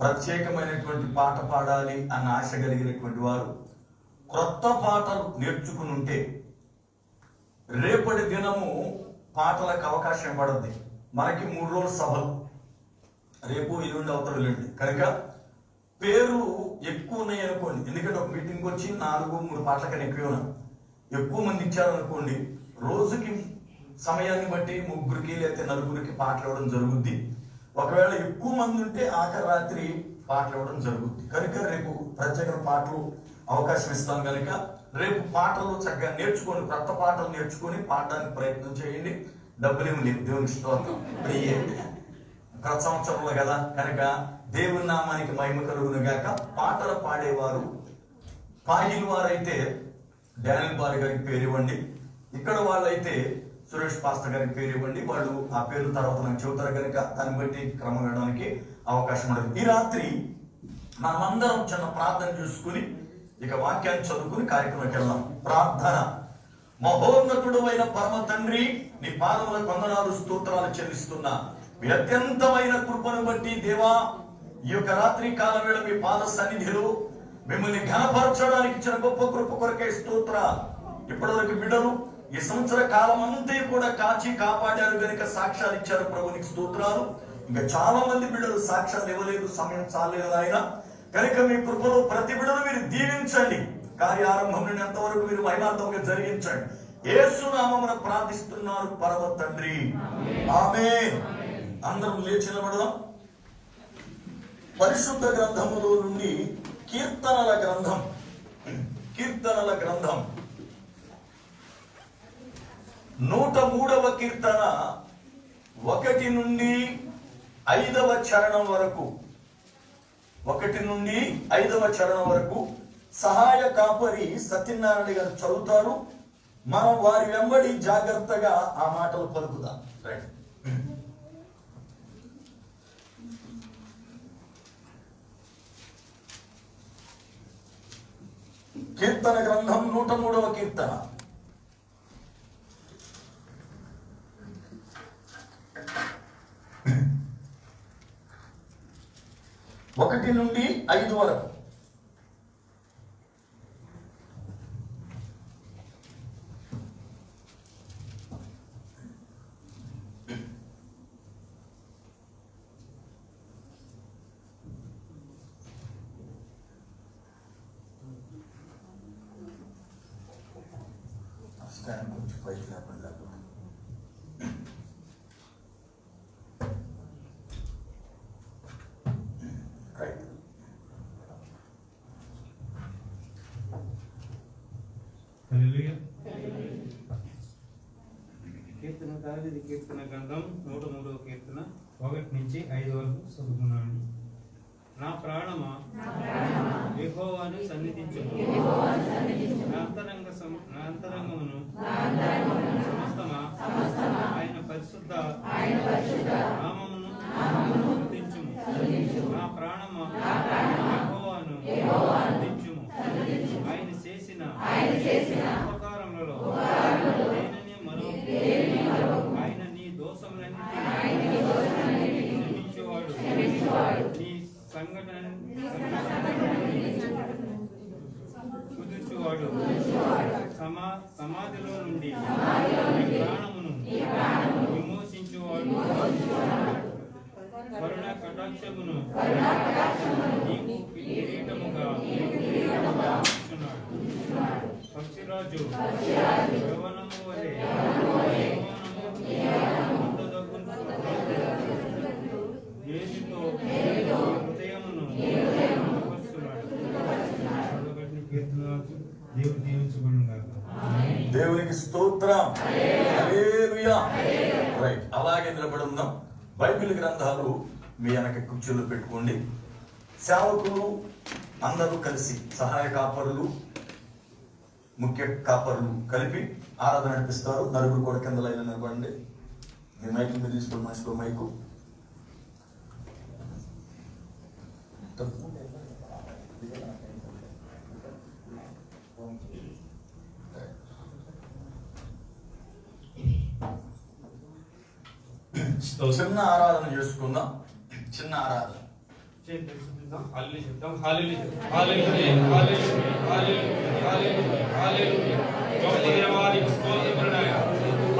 ప్రత్యేకమైనటువంటి పాట పాడాలి అన్న ఆశ కలిగినటువంటి వారు క్రొత్త పాటలు నేర్చుకుని ఉంటే రేపటి దినము పాటలకు అవకాశం పడుద్ది. మనకి 3 రోజులు సభలు, రేపు ఎల్లుండి అవతరులేండి కనుక పేర్లు ఎక్కువ ఉన్నాయి అనుకోండి. ఎందుకంటే ఒక మీటింగ్కి వచ్చి 4-3 పాటల కన్నా ఎక్కువ మంది ఇచ్చారనుకోండి, రోజుకి సమయాన్ని బట్టి 3కి లేకపోతే 4కి పాటలు ఇవ్వడం జరుగుద్ది. ఒకవేళ ఎక్కువ మంది ఉంటే ఆఖరి రాత్రి పాటలు ఇవ్వడం జరుగుద్ది. కనుక రేపు ప్రత్యేక పాటలు అవకాశం ఇస్తాం కనుక రేపు పాటలు చక్కగా నేర్చుకొని, కొత్త పాటలు నేర్చుకొని పాడడానికి ప్రయత్నం చేయండి. డబ్బులేమి లేదు, దేవునికి స్తోత్రం. గత సంవత్సరంలో కదా కనుక దేవుని నామానికి మహిమ కలుగును గాక. పాటలు పాడేవారు పాహిల్ వారైతే డానియల్ బార్ గారికి పేరు ఇవ్వండి, ఇక్కడ వాళ్ళైతే సురేష్ పాస్టర్ గారికి పేరు ఇవ్వండి. వాళ్ళు ఆ పేరు తర్వాత నాకు చెబుతారు కనుక దాన్ని బట్టి క్రమం వేయడానికి అవకాశం ఉండదు. ఈ రాత్రి మనమందరం చిన్న ప్రార్థన చూసుకుని ఇక వాక్యాన్ని చదువుకుని కార్యక్రమంకి వెళ్దాం. ప్రార్థన. మహోన్నతుడు అయిన పరమ తండ్రి, నీ పాదముల వందనాలు స్తోత్రాలు చెల్లిస్తున్నా. మీ అత్యంతమైన కృపను బట్టి దేవా, ఈ యొక్క రాత్రి కాలం వేళ మీ పాద సన్నిధిలో మిమ్మల్ని ఘనపరచడానికి ఇచ్చిన గొప్ప కృప కొరకే స్తోత్ర. ఇప్పటివరకు బిడ్డలు ఈ సంవత్సర కాలం అంతా కూడా కాచి కాపాడారు కనుక సాక్ష్యాలు ఇచ్చారు. ప్రభునికి స్తోత్రాలు. ఇంకా చాలా మంది బిడ్డలు సాక్ష్యాలు ఇవ్వలేదు, సమయం చాలేదు ఆయన కనుక మీ కృపలో ప్రతి బిడ్డను మీరు దీవించండి. కార్యారంభం నుండి అంతవరకు మీరు మహిమార్థంగా జరిగించండి. యేసు నామమున ప్రార్థిస్తున్నారు పరమ తండ్రి, ఆమేన్. అందరం లేచి నిలబడదాం. పరిశుద్ధ గ్రంథములో నుండి కీర్తనల గ్రంథం 103వ కీర్తన 1 నుండి 5వ చరణం వరకు, 1 నుండి 5వ చరణం వరకు సహాయ కాపరి సత్యనారాయణ గారు చదువుతారు. మనం వారి వెంబడి జాగ్రత్తగా ఆ మాటలు పలుకుదాం. రైట్. కీర్తన గ్రంథం 103వ కీర్తన. ఒకటి నుండి 5 వరకు. కొంచెం పైకి లేకుండా కీర్తన దావీదు కీర్తన గ్రంథం 103వ కీర్తన 1 నుంచి 5 వరకు చదువుకున్నాను. నా ప్రాణమా యెహోవాను సన్నిధించుము, నా అంతరంగమును సమస్తమా ఆయన పరిశుద్ధ నామమును స్తుతించుము. నా ప్రాణమా యెహోవాను స్తుతించుము. ఆయన చేసిన ఉపకారములలో దేనిని మరొకడు. ఆయన నీ దోషములన్నిటినీ క్షమించువాడు, నీ కుదుర్చువాడు. సమాధిలో నుండి ప్రాణమును విమోచించువాడు. కరుణ కటాక్షమును నీకు కిరీటముగా ఇచ్చున్నాడు. పక్షిరాజు యవ్వనము వలె యేసుతో హృదయమును పరుస్తున్నాడు. దేవునికి స్తోత్రం. హల్లెలూయా. రైట్. అలాగే నిలబడి ఉందాం. బైబిల్ గ్రంథాలు మీ వెనక కుర్చీలో పెట్టుకోండి. సేవకులు అందరూ కలిసి, సహాయ కాపరులు, ముఖ్య కాపరులు కలిపి ఆరాధన నడిపిస్తారు. నలుగురు కూడా కింద లైన్లో నిలబడండి. మీ మైకు మీరు తీసుకోండి, మనిషికో మైకు. చిన్న ఆరాధన చేసుకుందాం. చిన్న ఆరాధన. చెప్తాం హల్లెలూయా చెప్తాం హల్లెలూయా హల్లెలూయా హల్లెలూయా హల్లెలూయా హల్లెలూయా గొప్ప దేవానికి స్తోత్రములయ్యా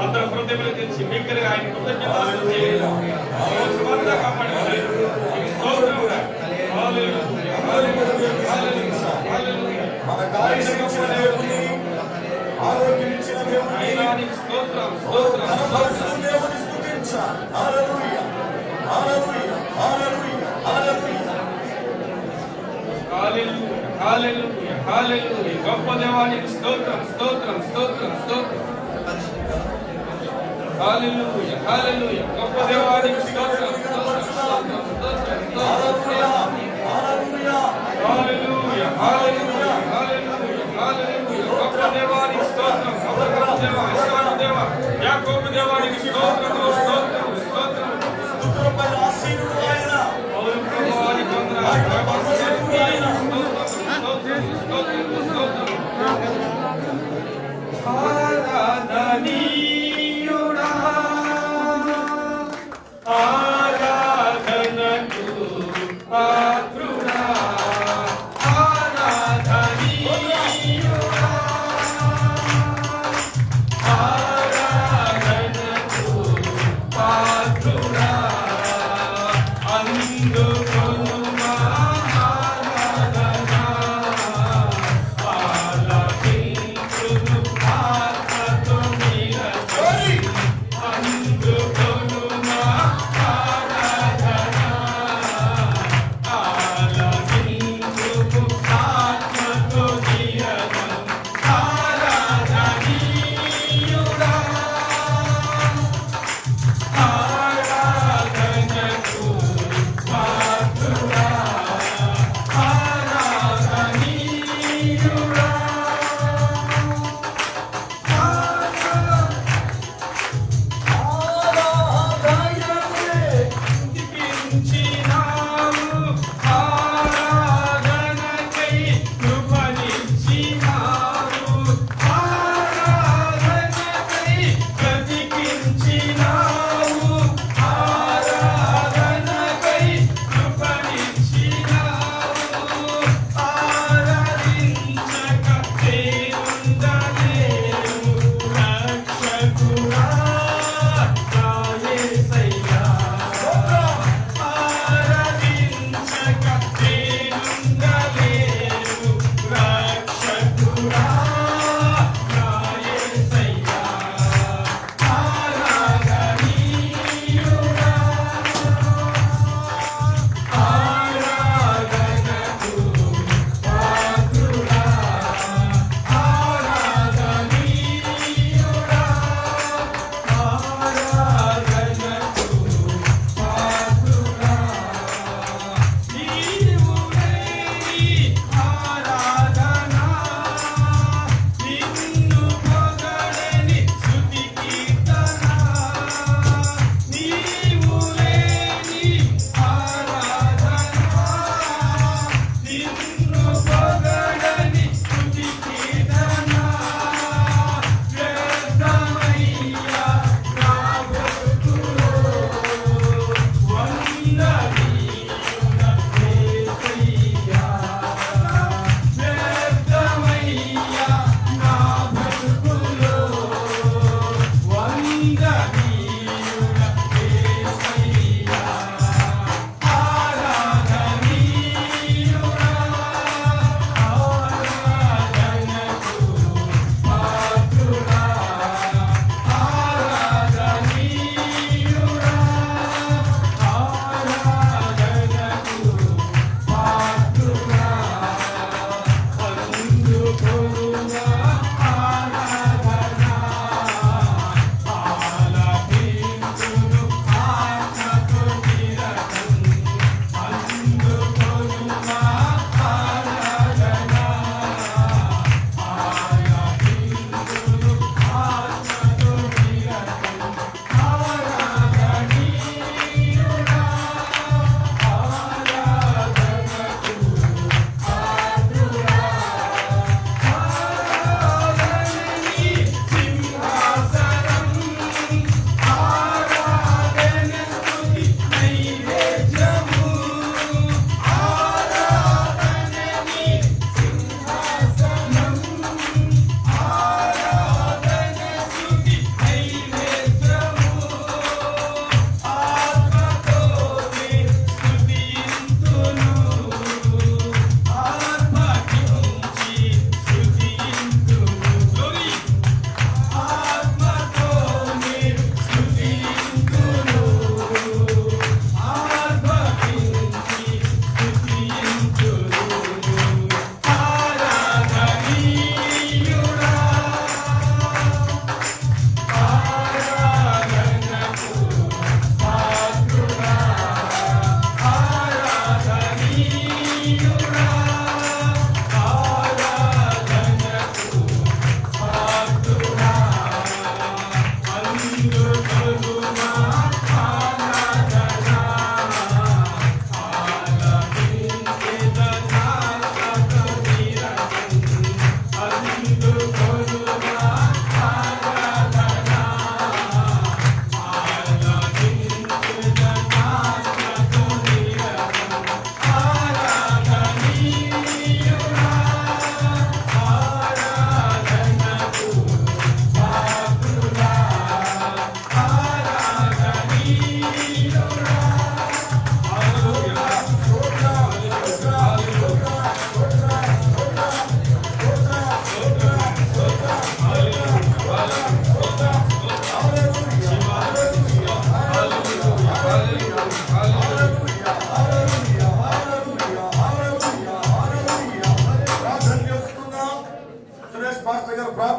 అందరూ హృదయములు తెచ్చి బిగ్గరగా ఆయన కృతజ్ఞతలు చెల్లించండి సమర్థంగా కాపాడండి స్తోత్రములు హల్లెలూయా హల్లెలూయా హల్లెలూయా మనకు ఆయుష్నిచ్చిన దేవుని, ఆరోగ్యం ఇచ్చిన దేవుని, ఆయనకి స్తోత్రం స్తోత్రం స్తోత్రం దేవుని స్తుతించాలి. హల్లెలూయా హల్లెలూయా హల్లెలూయా హల్లెలూయా హల్లెలూయా హల్లెలూయా హల్లెలూయా గొప్ప దేవానికి స్తోత్రం స్తోత్రం స్తోత్రం స్తోత్రం హల్లెలూయా హల్లెలూయా గొప్ప దేవానికి స్తోత్రం స్తోత్రం స్తోత్రం స్తోత్రం హల్లెలూయా హల్లెలూయా హల్లెలూయా హల్లెలూయా హల్లెలూయా హల్లెలూయా గొప్ప దేవానికి స్తోత్రం అబ్రహాము దేవా ఇస్సాకు దేవా యాకోబు దేవానికి స్తోత్రం స్తోత్రం స్తోత్రం స్తుతులపై ఆసీనుడు ఆయన. పౌలు ప్రభువానికి వందనాలు ప్రభావశక్తి ఆయన స్తోత్రం స్తోత్రం స్తోత్రం స్తోత్రం ఆరాధనీయుడా ఆరాధనకు పాత్రుడా ఆరాధనీయుడా ఆరాధనకు పాత్రుడా అందుకొనుమా ఆరాధన ఆలకించును ఆత్మతో నిలచి అందుకొనుమా ఆరాధన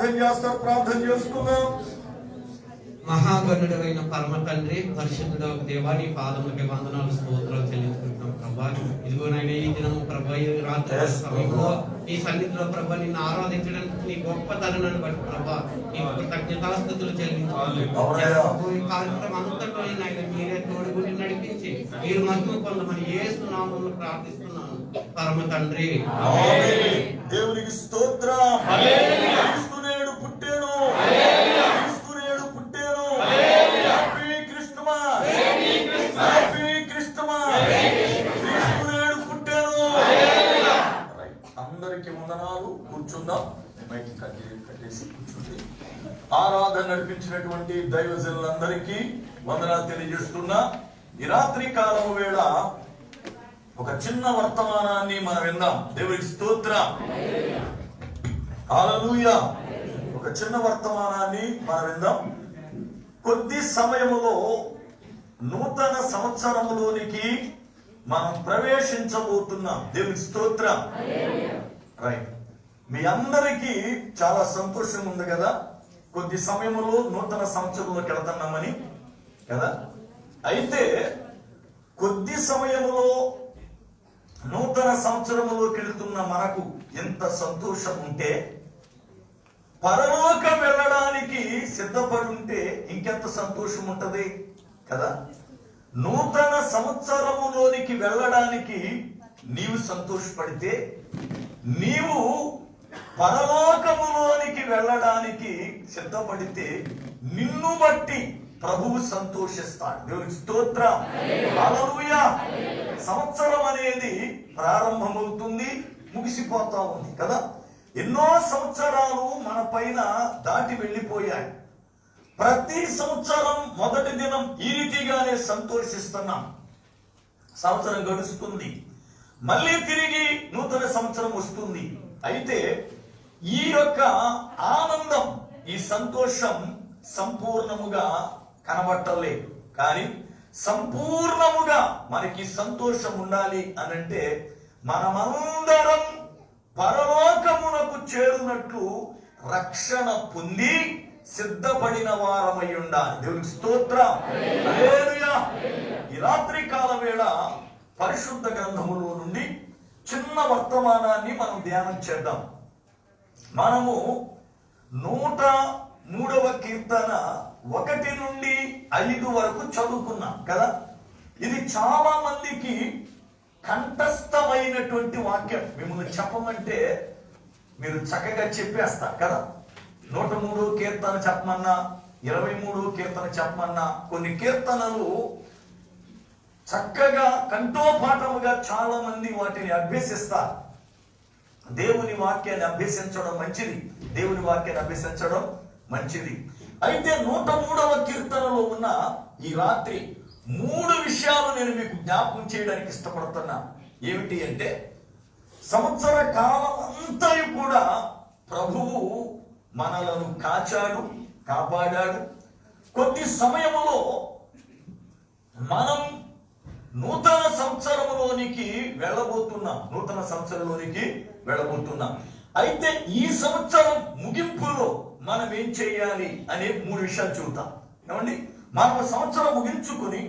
ప్రార్థన చేస్తారు, ప్రార్థన చేసుకుందాం. మహాగణుడైన పరమ తండ్రి, పరిశుద్ధుడ దేవాని పాదములకి వందనాలు స్తోత్రాలు చెల్లించుకుంటున్నాం ప్రభా. ఇదిగోనైనా ఈ దినం ప్రభా, ఈ రాత్రి సమయంలో ఈ సన్నిధిలో ప్రభా నిన్ను ఆరాధించడానికి నీ గొప్ప తరుణాన్ని బట్టి ప్రభా నీకు కృతజ్ఞతాస్తుతులు చెల్లించాలి. ఈ కార్యక్రమం అంతట్లో ఆయన మీరే తోడుగుండి నడిపించి మీరు మహిమ పొందమని యేసు నామములో ప్రార్థిస్తున్నాను పరమ తండ్రి. దేవునికి స్తోత్రం. క్రీస్తునేడు పుట్టెను, క్రీస్తునేడు పుట్టెను. Happy Christmas, happy Christmas. క్రీస్తునేడు పుట్టెను. అందరికి వందనాలు. కూర్చుందాం. మైక్ కట్టేసి కూర్చుంది. ఆరాధన నడిపించినటువంటి దైవజనులందరికీ వందనాలు తెలియజేస్తున్నా. ఈ రాత్రి కాలం వేళ ఒక చిన్న వర్తమానాన్ని మనం విందాం. దేవునికి స్తోత్రం. హల్లెలూయా. ఒక చిన్న వర్తమానాన్ని మనం విందాం. కొద్ది సమయములో నూతన సంవత్సరములోనికి మనం ప్రవేశించబోతున్నాం. దేవునికి స్తోత్రం. రైట్. మీ అందరికీ చాలా సంతోషం ఉంది కదా, కొద్ది సమయంలో నూతన సంవత్సరంలోకి వెళ్తున్నామని కదా. అయితే కొద్ది సమయంలో నూతన సంవత్సరంలోకి వెళుతున్న మనకు ఎంత సంతోషం ఉంటే, పరలోకం వెళ్ళడానికి సిద్ధపడి ఉంటే ఇంకెంత సంతోషం ఉంటది కదా. నూతన సంవత్సరములోనికి వెళ్ళడానికి నీవు సంతోషపడితే, నీవు పరలోకములోనికి వెళ్ళడానికి సిద్ధపడితే నిన్ను బట్టి ప్రభువు సంతోషిస్తాడు. దేవునికి స్తోత్రం. హల్లెలూయా. సంవత్సరం అనేది ప్రారంభమవుతుంది, ముగిసిపోతా ఉంది కదా. ఎన్నో సంవత్సరాలు మన పైన దాటి వెళ్ళిపోయాయి. ప్రతి సంవత్సరం మొదటి దినం ఈ రీతిగానే సంతోషిస్తున్నాం. సంవత్సరం గడుస్తుంది, మళ్ళీ తిరిగి నూతన సంవత్సరం వస్తుంది. అయితే ఈ యొక్క ఆనందం, ఈ సంతోషం సంపూర్ణముగా కనబట్టలేదు. కానీ సంపూర్ణముగా మనకి సంతోషం ఉండాలి అనంటే మనమందరం పరలోకమునకు చేరునట్లు రక్షణ పొంది సిద్ధపడిన వారమై ఉండాలి. దేవునికి స్తోత్రం. హల్లెలూయా. ఈ రాత్రి కాల వేళ పరిశుద్ధ గ్రంథములో నుండి చిన్న వర్తమానాన్ని మనం ధ్యానం చేద్దాం. మనము 103వ కీర్తన 1 నుండి 5 వరకు చదువుకున్నాం కదా. ఇది చాలా మందికి కంఠస్థమైనటువంటి వాక్యం. మిమ్మల్ని చెప్పమంటే మీరు చక్కగా చెప్పేస్తారు కదా. 103వ కీర్తన చెప్పమన్నా, 23వ కీర్తన చెప్పమన్నా, కొన్ని కీర్తనలు చక్కగా కంఠోపాఠముగా చాలా మంది వాటిని అభ్యసిస్తారు. దేవుని వాక్యాన్ని అభ్యసించడం మంచిది, దేవుని వాక్యాన్ని అభ్యసించడం మంచిది. అయితే 103వ కీర్తనలో ఉన్న ఈ రాత్రి 3 విషయాలు నేను మీకు జ్ఞాపకం చేయడానికి ఇష్టపడుతున్నా. ఏమిటి అంటే, సంవత్సర కాలం అంతయు కూడా ప్రభువు మనలను కాచాడు, కాపాడాడు. కొద్ది సమయంలో మనం నూతన సంవత్సరంలోనికి వెళ్ళబోతున్నాం. అయితే ఈ సంవత్సరం ముగింపులో మనం ఏం చేయాలి అనే 3 విషయాలు చూద్దాం. ఏమండి, మనం సంవత్సరం ముగించుకుని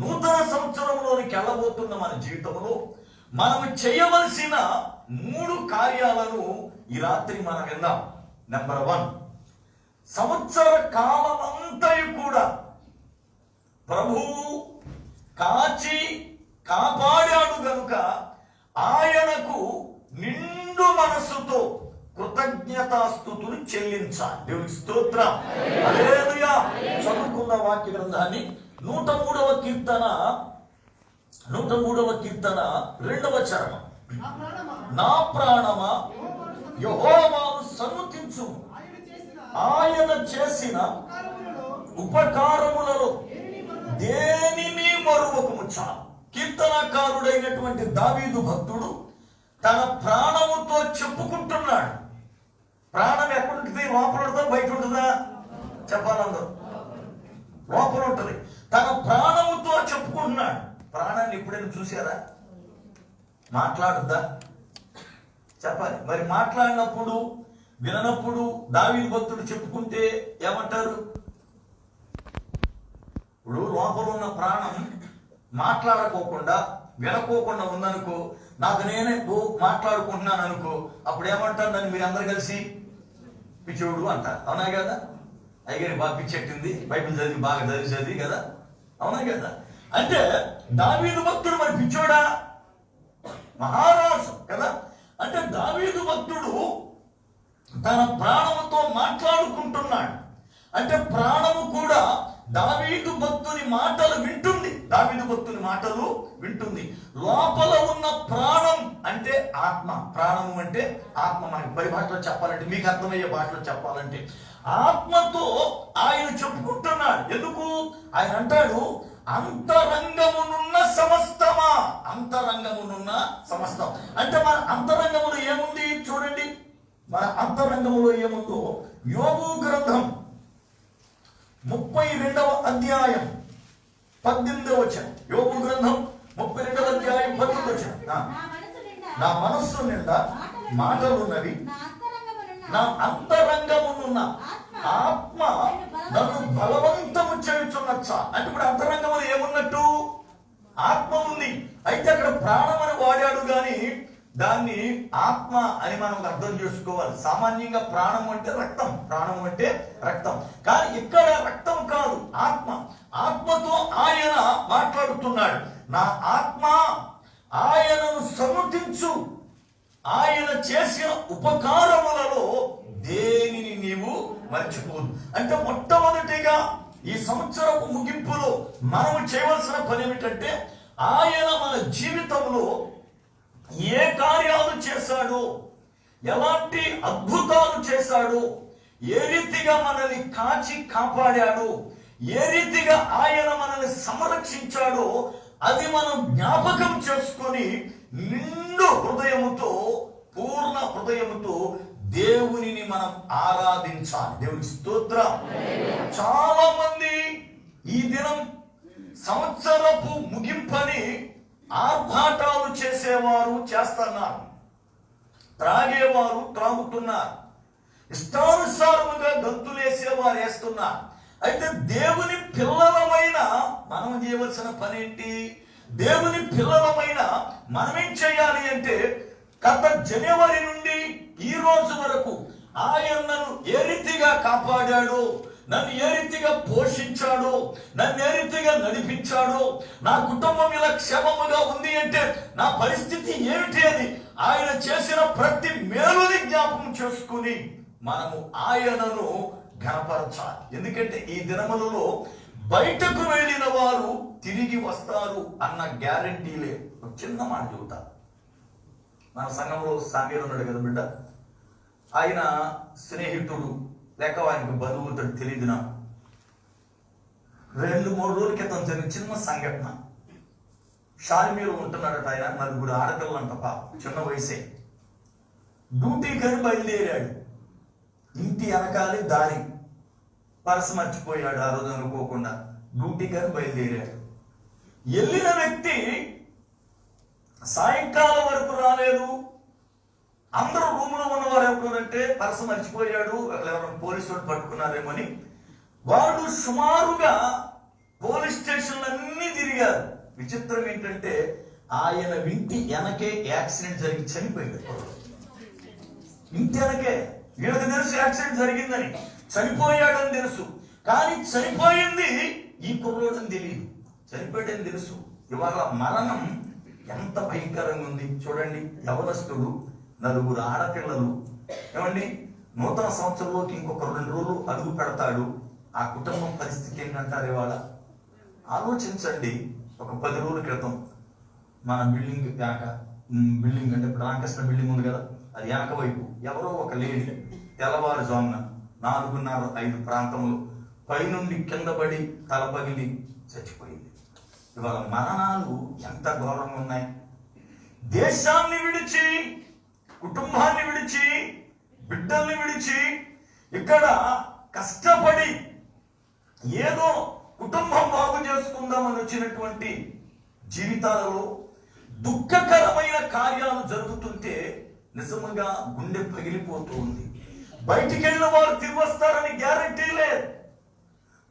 నూతన సంవత్సరంలోనికి వెళ్ళబోతున్న మన జీవితంలో మనం చేయవలసిన 3 కార్యాలను ఈ రాత్రి మనం విందాం. నెంబర్ 1, సంవత్సర కాలం అంతయు కూడా ప్రభువు కాచి కాపాడాడు గనుక ఆయనకు నిండు మనస్సుతో కృతజ్ఞతాస్తుతులు చెల్లించాలి. దేవునికి స్తోత్రం. హల్లెలూయా. చదువుకున్న వాక్య గ్రంథాన్ని 103వ కీర్తన 2వ చరణం. నా ప్రాణమా యెహోవాను సన్నుతించు, ఆయన చేసిన ఉపకారములలో దేనిని మరువకము. చాలు. కీర్తనకారుడైనటువంటి దావీదు భక్తుడు తన ప్రాణముతో చెప్పుకుంటున్నాడు. ప్రాణం ఎక్కడుంటుంది? లోపల ఉంటుందా, బయట ఉంటుందా? చెప్పాలందరూ. లోపల ఉంటుంది. తన ప్రాణముతో చెప్పుకుంటున్నాడు. ప్రాణాన్ని ఎప్పుడైనా చూసారా? మాట్లాడుద్దా? చెప్పాలి. మరి మాట్లాడినప్పుడు విననప్పుడు దావీదు భక్తుడు చెప్పుకుంటే ఏమంటారు? ఇప్పుడు లోపల ఉన్న ప్రాణం మాట్లాడుకోకుండా వినకోకుండా ఉందనుకో, నాకు నేనే మాట్లాడుకుంటున్నాను అనుకో, అప్పుడు ఏమంటారు? నన్ను మీరు అందరు కలిసి పిచ్చోడు అంటారు. అవునా కదా? అయ్యారు బాగా పిచ్చెట్టింది, బైబిల్ చదివి బాగా చదివి కదా, అవునా కదా? అంటే దావీదు భక్తుడు మరి పిచ్చోడా? మహారాజు కదా. అంటే దావీదు భక్తుడు తన ప్రాణముతో మాట్లాడుకుంటున్నాడు. అంటే ప్రాణము కూడా దావీదు భక్తుని మాటలు వింటుంది. దావీదు భక్తుని మాటలు వింటుంది. లోపల ఉన్న ప్రాణం అంటే ఆత్మ. ప్రాణము అంటే ఆత్మ. మనకి పరిభాషలో చెప్పాలంటే, మీకు అర్థమయ్యే భాషలో చెప్పాలంటే, ఆత్మతో ఆయన చెప్పుకుంటున్నాడు. ఎందుకు? ఆయన అంటాడు, అంతరంగమునున్న సమస్తమా. అంతరంగమునున్న సమస్తం అంటే మన అంతరంగములో ఏముంది చూడండి. మన అంతరంగములో ఏముందో యోబు గ్రంథం 32వ అధ్యాయం 18వ వచనం. యోబు గ్రంథం 32వ అధ్యాయం 18వ వచనం. నా మనస్సు నిండా మాటలున్నవి, నా అంతరంగమునున్న ఆత్మ నన్ను బలవంతము చేయుచున్నచ్చా. అంటే ఇప్పుడు అంతరంగములు ఏమున్నట్టు? ఆత్మ ఉంది. అయితే అక్కడ ప్రాణం అని వాడాడు కానీ దాన్ని ఆత్మ అని మనం అర్థం చేసుకోవాలి. సామాన్యంగా ప్రాణం అంటే రక్తం, ప్రాణం అంటే రక్తం. కానీ ఇక్కడ రక్తం కాదు, ఆత్మ. ఆత్మతో ఆయన మాట్లాడుతున్నాడు. నా ఆత్మ ఆయనను సన్నుతించు, ఆయన చేసిన ఉపకారములలో దేనిని నీవు మర్చిపోదు. అంటే మొట్టమొదటిగా ఈ సంవత్సరపు ముగింపులో మనము చేయవలసిన పని ఏమిటంటే, ఆయన మన జీవితంలో ఏ కార్యాలు చేశాడో, ఎలాంటి అద్భుతాలు చేశాడో, ఏ రీతిగా మనల్ని కాచి కాపాడాడో, ఏ రీతిగా ఆయన మనల్ని సంరక్షించాడో అది మనం జ్ఞాపకం చేసుకొని నిండు హృదయముతో, పూర్ణ హృదయముతో దేవునిని మనం ఆరాధించాలి. దేవుని స్తోత్రం. చాలా మంది ఈ దినం సంవత్సరపు ముగింపని ఆర్భాటాలు చేసేవారు చేస్తున్నారు, త్రాగేవారు త్రాగుతున్నారు, ఇష్టానుసారముగా గంతులేసేవారు వేస్తున్నారు. అయితే దేవుని పిల్లలమైన మనం చేయవలసిన పని ఏంటి? దేవుని పిల్లలమైన మనమేం చేయాలి అంటే, గత జనవరి నుండి ఈ రోజు వరకు ఆయన నన్ను ఏ రీతిగా కాపాడాడో, నన్ను ఏ రీతిగా పోషించాడో, నన్ను ఏ రీతిగా నడిపించాడో, నా కుటుంబం ఇలా క్షేమముగా ఉంది అంటే నా పరిస్థితి ఏమిటి అని ఆయన చేసిన ప్రతి మేలుని జ్ఞాపకం చేసుకుని మనము ఆయనను ఘనపరచాలి. ఎందుకంటే ఈ దినములలో బయటకు వెళ్ళిన వారు తిరిగి వస్తారు అన్న గ్యారంటీ లేదు. ఒక చిన్న మాట చెబుతా. మన సంఘంలో సామీరు ఉన్నాడు కదా బిడ్డ, ఆయన స్నేహితుడు లేక ఆయనకు బంధువుతో తెలియదు. నాకు 2-3 రోజుల క్రితం జరిగిన చిన్న సంఘటన. షాలిమీరు ఉంటున్నాడట ఆయన, 4 ఆడపిల్లలంట, చిన్న వయసే. డ్యూటీకని బయలుదేరాడు. ఇంటి వెనకాలి దారి పరస మర్చిపోయాడు ఆ రోజు అనుకోకుండా. డ్యూటీకని బయలుదేరాడు. వెళ్ళిన వ్యక్తి సాయంకాలం వరకు రాలేదు. అందరూ రూమ్లో ఉన్నవారు ఎవరంటే పరస మర్చిపోయాడు, ఎవరైనా పోలీసులు పట్టుకున్నారేమని వాళ్ళు సుమారుగా పోలీస్ స్టేషన్లన్నీ తిరిగారు. విచిత్రం ఏంటంటే ఆయన ఇంటి వెనకే యాక్సిడెంట్ జరిగి చనిపోయాడు. ఇంటి వెనకే. వీళ్ళకి తెలుసు యాక్సిడెంట్ జరిగిందని, చనిపోయాడని తెలుసు. కానీ చనిపోయింది ఈ కుర్రోడని తెలియదు, చనిపోయాడని తెలుసు. ఇవాళ మరణం ఎంత భయంకరంగా ఉంది చూడండి. యవనస్తుడు, 4 ఆడపిల్లలు. ఏమండి, నూతన సంవత్సరంలోకి ఇంకొక 2 రోజులు అడుగు పెడతాడు. ఆ కుటుంబం పరిస్థితి ఏంటంటారు ఇవాళ? ఆలోచించండి. ఒక 10 రోజుల క్రితం మన బిల్డింగ్ అంటే ఇప్పుడు రామకృష్ణ బిల్డింగ్ ఉంది కదా, అది వెనక వైపు ఎవరో ఒక లేడీ తెల్లవారుజామున 4:30-5 ప్రాంతంలో పైనుండి కింద పడి తల పగిలి చచ్చిపోయింది. ఇవాళ మరణాలు ఎంత ఘోరంగా ఉన్నాయి. దేశాన్ని విడిచి, కుటుంబాన్ని విడిచి, బిడ్డల్ని విడిచి ఇక్కడ కష్టపడి ఏదో కుటుంబం బాగు చేసుకుందామని వచ్చినటువంటి జీవితాలలో దుఃఖకరమైన కార్యాలు జరుగుతుంటే నిజముగా గుండె పగిలిపోతూ ఉంది. బయటికి వెళ్ళిన వారు తిరిగి వస్తారని గ్యారంటీ లేదు.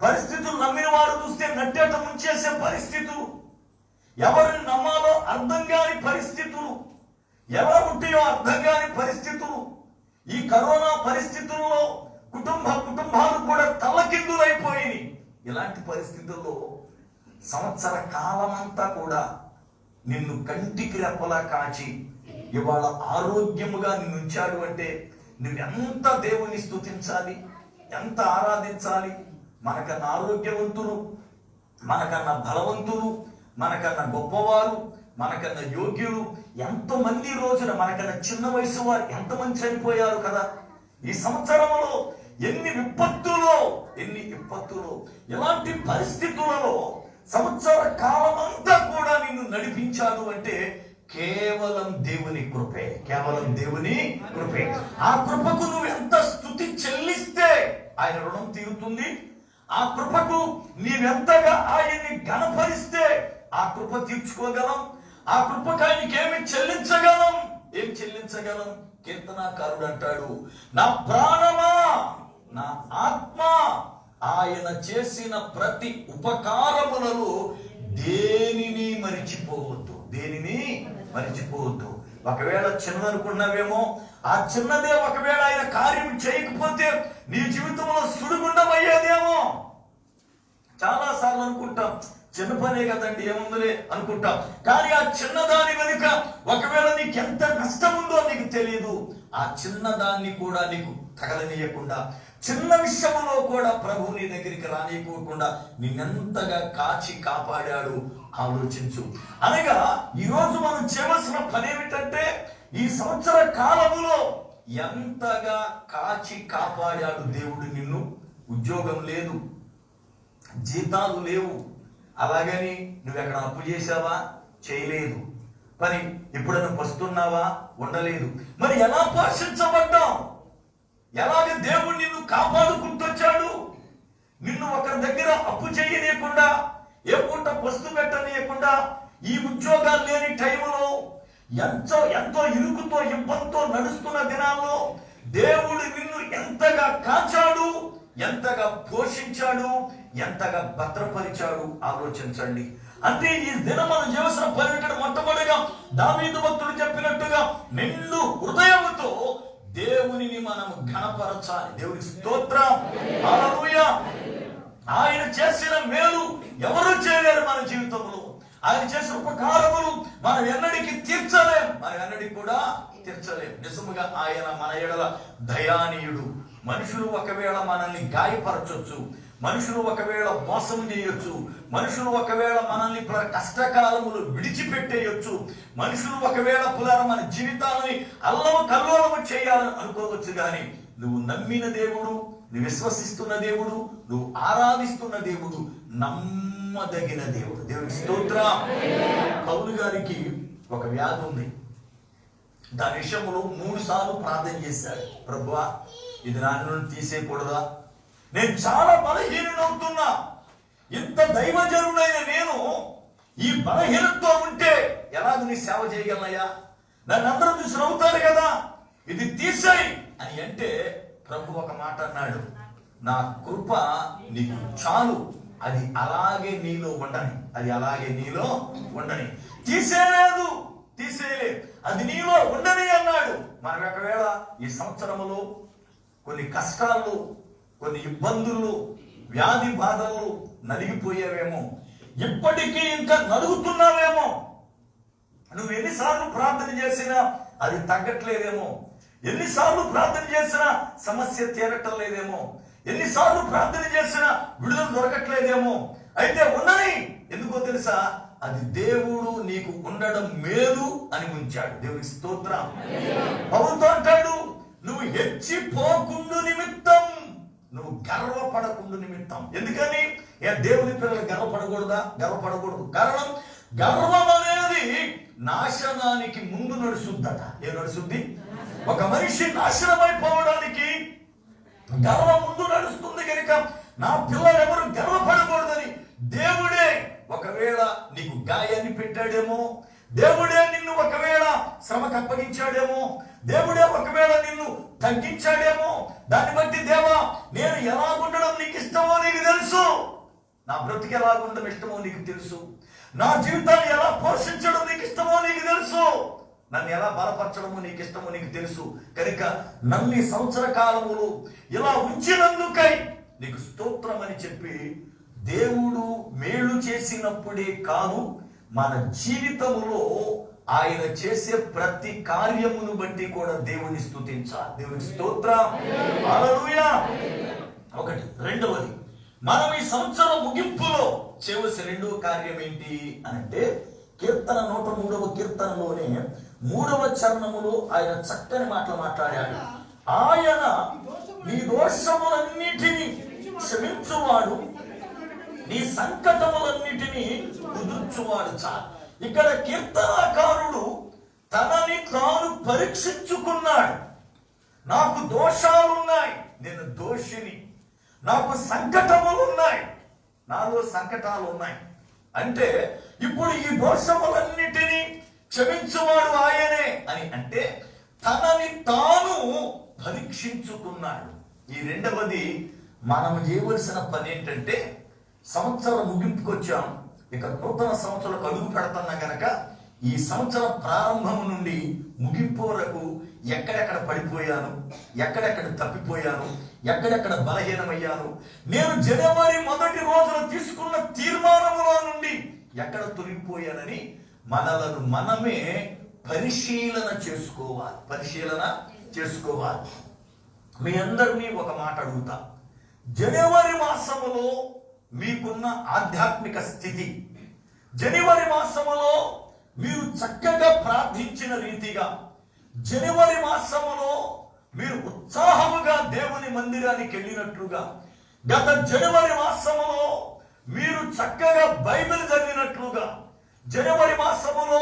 పరిస్థితులు నమ్మిన వారు చూస్తే నట్టేట ముంచేసే పరిస్థితులు, ఎవరిని నమ్మాలో అర్థం కాని పరిస్థితులు, ఎలా ఉంటాయో అర్థం కాని పరిస్థితులు. ఈ కరోనా పరిస్థితుల్లో కుటుంబాలు కూడా తల్లకిందులైపోయి, ఇలాంటి పరిస్థితుల్లో సంవత్సర కాలమంతా కూడా నిన్ను కంటికి రెప్పలా కాచి ఇవాళ ఆరోగ్యముగా నిన్ను ఉంచాడు అంటే నువ్వెంత దేవుని స్తుతించాలి, ఎంత ఆరాధించాలి. మనకన్నా ఆరోగ్యవంతులు, మనకన్నా బలవంతులు, మనకన్నా గొప్పవారు, మనకన్నా యోగ్యులు ఎంతమంది రోజున, మనకన్నా చిన్న వయసు వారు ఎంతమంది చనిపోయారు కదా. ఈ సంవత్సరంలో ఎన్ని విపత్తులో ఎలాంటి పరిస్థితులలో సంవత్సర కాలం అంతా కూడా నిన్ను నడిపించాడు అంటే కేవలం దేవుని కృపే, కేవలం దేవుని కృపే. ఆ కృపకు నువ్వు ఎంత స్తుతి చెల్లిస్తే ఆయన రుణం తీరుతుంది. ఆ కృపకు నీవెంతగా ఆయన్ని గణపరిస్తే ఆ కృప తీర్చుకోగలం. ఆ కృపకు ఆయనకి ఏమి చెల్లించగలం? కీర్తనాకారుడు అంటాడు, నా ప్రాణమా, నా ఆత్మ ఆయన చేసిన ప్రతి ఉపకారములలో దేనిని మరిచిపోవద్దు. ఒకవేళ చిన్నదనుకున్నావేమో, ఆ చిన్నదే ఒకవేళ ఆయన కార్యం చేయకపోతే నీ జీవితంలో సుడిగుండమయ్యేదేమో. చాలా సార్లు అనుకుంటాం, చిన్న పనే కదండి, ఏముందిలే అనుకుంటాం. కానీ ఆ చిన్నదాని వెనుక ఒకవేళ నీకు ఎంత నష్టం ఉందో నీకు తెలియదు. ఆ చిన్నదాన్ని కూడా నీకు తగలనీయకుండా, చిన్న విషయంలో కూడా ప్రభు నీ దగ్గరికి రానియకోకుండా నిన్నెంతగా కాచి కాపాడాడు ఆలోచించు. అనగా ఈరోజు మనం చేయవలసిన పని ఏమిటంటే, ఈ సంవత్సర కాలములో ఎంతగా కాచి కాపాడాడు దేవుడు నిన్ను. ఉద్యోగం లేదు, జీతాలు లేవు, అలాగని నువ్వెక్కడ అప్పు చేసావా? చేయలేదు. మరి ఎప్పుడైనా వస్తున్నావా? ఉండలేదు. మరి ఎలా పోషించబడ్డావు? ఎలాగ దేవుడు నిన్ను కాపాడుకుంటొచ్చాడు? నిన్ను ఒకరి దగ్గర అప్పు చేయనీయకుండా, ఏ పూట వస్తు పెట్టనీయకుండా, ఈ ఉద్యోగాలు లేని టైంలో ఎంతో ఇరుకుతో ఇబ్బందితో నడుస్తున్న దినాల్లో దేవుడు నిన్ను ఎంతగా కాచాడు, ఎంతగా పోషించాడు, ఎంతగా భద్రపరిచాడు ఆలోచించండి. అంటే ఈ దినం మనం చేసిన పర్యటన మొట్టమొదటిగా దావీదు భక్తుడు చెప్పినట్టుగా నిండు హృదయముతో దేవునిని మనం ఘనపరచాలి. దేవునికి స్తోత్రం, హల్లెలూయా. ఆయన చేసిన మేలు ఎవరు చేయలేరు మన జీవితంలో. ఆయన చేసిన ఉపకారములు మనం ఎన్నడికి తీర్చలేం, నిజముగా ఆయన మన ఎడల దయానీయుడు. మనుషులు ఒకవేళ మనల్ని గాయపరచొచ్చు, మనుషులు ఒకవేళ మోసం చేయొచ్చు, మనుషులు ఒకవేళ మనల్ని కష్టకాలములు విడిచిపెట్టేయొచ్చు, మనుషులు ఒకవేళ మన జీవితాలని అల్లము కల్లోలము చేయాలని అనుకోవచ్చు. కానీ నువ్వు నమ్మిన దేవుడు, నువ్వు విశ్వసిస్తున్న దేవుడు, నువ్వు ఆరాధిస్తున్న దేవుడు నమ్మదగిన దేవుడు. దేవునికి స్తోత్రం. పౌలు గారికి ఒక వ్యాధి ఉంది. దాని విషయంలో 3 సార్లు ప్రార్థన చేశాడు. ప్రభువా, ఇది నా నుండి తీసేయకూడదా? నేను చాలా బలహీనుడవుతున్నా. ఇంత దైవజనుడైన నేను ఈ బలహీనతో ఉంటే ఎలాగ నీ సేవ చేయగలనయ్యా? నన్ను అందరూ చూసి నవ్వుతారు కదా, ఇది తీసేయి అని అంటే ప్రభు ఒక మాట అన్నాడు, నా కృప నీకు చాలు, అది అలాగే నీలో ఉండని. తీసేయలేదు, అది నీలో ఉండని అన్నాడు. మనం ఒకవేళ ఈ సంవత్సరములో కొన్ని కష్టాలు, కొన్ని ఇబ్బందులు, వ్యాధి బాధలు నలిగిపోయేవేమో, ఇప్పటికీ ఇంకా నలుగుతున్నావేమో. నువ్వు ఎన్నిసార్లు ప్రార్థన చేసినా అది తగ్గట్లేదేమో, ఎన్నిసార్లు ప్రార్థన చేసినా సమస్య తీరటం లేదేమో, ఎన్నిసార్లు ప్రార్థన చేసినా విడుదల దొరకట్లేదేమో. అయితే ఉండని, ఎందుకో తెలుసా? అది దేవుడు నీకు ఉండడం మేలు అని ఉంచాడు. దేవునికి స్తోత్రం. పౌలుతో అంటాడు, నువ్వు హెచ్చిపోకుండు నిమిత్తం, నువ్వు గర్వపడకుండు నిమిత్తం. ఎందుకని? దేవుని పిల్లలు గర్వపడకూడదు. కారణం, గర్వం అనేది నాశనానికి ముందు నడుస్తుందట. ఏం నడుస్తుంది? ఒక మనిషి నాశనమైపోవడానికి గర్వం ముందు నడుస్తుంది. కనుక నా పిల్లలు ఎవరు గర్వపడకూడదని దేవుడే ఒకవేళ నీకు గాయాన్ని పెట్టాడేమో, దేవుడే నిన్ను ఒకవేళ శ్రమకు అప్పగించాడేమో, దేవుడే ఒకవేళ నిన్ను తగ్గించాడేమో. దాన్ని బట్టి దేవా నేను ఎలా ఉండడం నీకు ఇష్టమో నీకు తెలుసు, నా బ్రతికి ఎలా ఉండడం ఇష్టమో నీకు తెలుసు, నా జీవితాన్ని ఎలా పోషించడం నీకు ఇష్టమో నీకు తెలుసు, నన్ను ఎలా బలపరచడమో నీకు ఇష్టమో నీకు తెలుసు. కనుక నన్ను ఈ సంవత్సర కాలములు ఇలా ఉంచినందుకై నీకు స్తోత్రం అని చెప్పి దేవుడు మేలు చేసినప్పుడే కాదు, మన జీవితంలో ఆయన చేసే ప్రతి కార్యమును బట్టి కూడా దేవుని స్తుతించాలి. దేవుని స్తోత్రం, హల్లెలూయా. ఒకటి. రెండవది, మనం ఈ సంవత్సరం ముగింపులో చేయవలసిన రెండవ కార్యం ఏంటి అనంటే, కీర్తన 103వ కీర్తనలోనే 3వ చరణములో ఆయన చక్కని మాటలు మాట్లాడాడు. ఆయన నీ దోషములన్నిటినీ క్షమించువాడు, నీ సంకటములన్నిటినీ కుదుర్చువాడు. చాలు. ఇక్కడ కీర్తనకారుడు తనని తాను పరీక్షించుకున్నాడు. నాకు దోషాలున్నాయి, నేను దోషిని, నాకు సంకటములు ఉన్నాయి, నాలో సంకటాలు ఉన్నాయి. అంటే ఇప్పుడు ఈ దోషములన్నిటినీ క్షమించువాడు ఆయనే అని అంటే తనని తాను పరీక్షించుకున్నాడు. ఈ రెండవది, మనం చేయవలసిన పని ఏంటంటే, సంవత్సరం ముగింపుకొచ్చాం, ఇక నూతన సంవత్సరాలకు అడుగు పెడుతున్నా గనక ఈ సంవత్సర ప్రారంభం నుండి ముగింపు వరకు ఎక్కడెక్కడ పడిపోయాను, ఎక్కడెక్కడ తప్పిపోయాను, ఎక్కడెక్కడ బలహీనమయ్యాను, నేను జనవరి 1 రోజున తీసుకున్న తీర్మానములో నుండి ఎక్కడ తొలగిపోయానని మనలను మనమే పరిశీలన చేసుకోవాలి. మీ అందరినీ ఒక మాట అడుగుతా. జనవరి మాసములో మీకున్న ఆధ్యాత్మిక స్థితి, జనవరి మాసములో మీరు చక్కగా ప్రార్థించిన రీతిగా, జనవరి మాసములో మీరు ఉత్సాహముగా దేవుని మందిరానికి వెళ్ళినట్లుగా, గత జనవరి మాసములో మీరు చక్కగా బైబిల్ చదివినట్లుగా, జనవరి మాసములో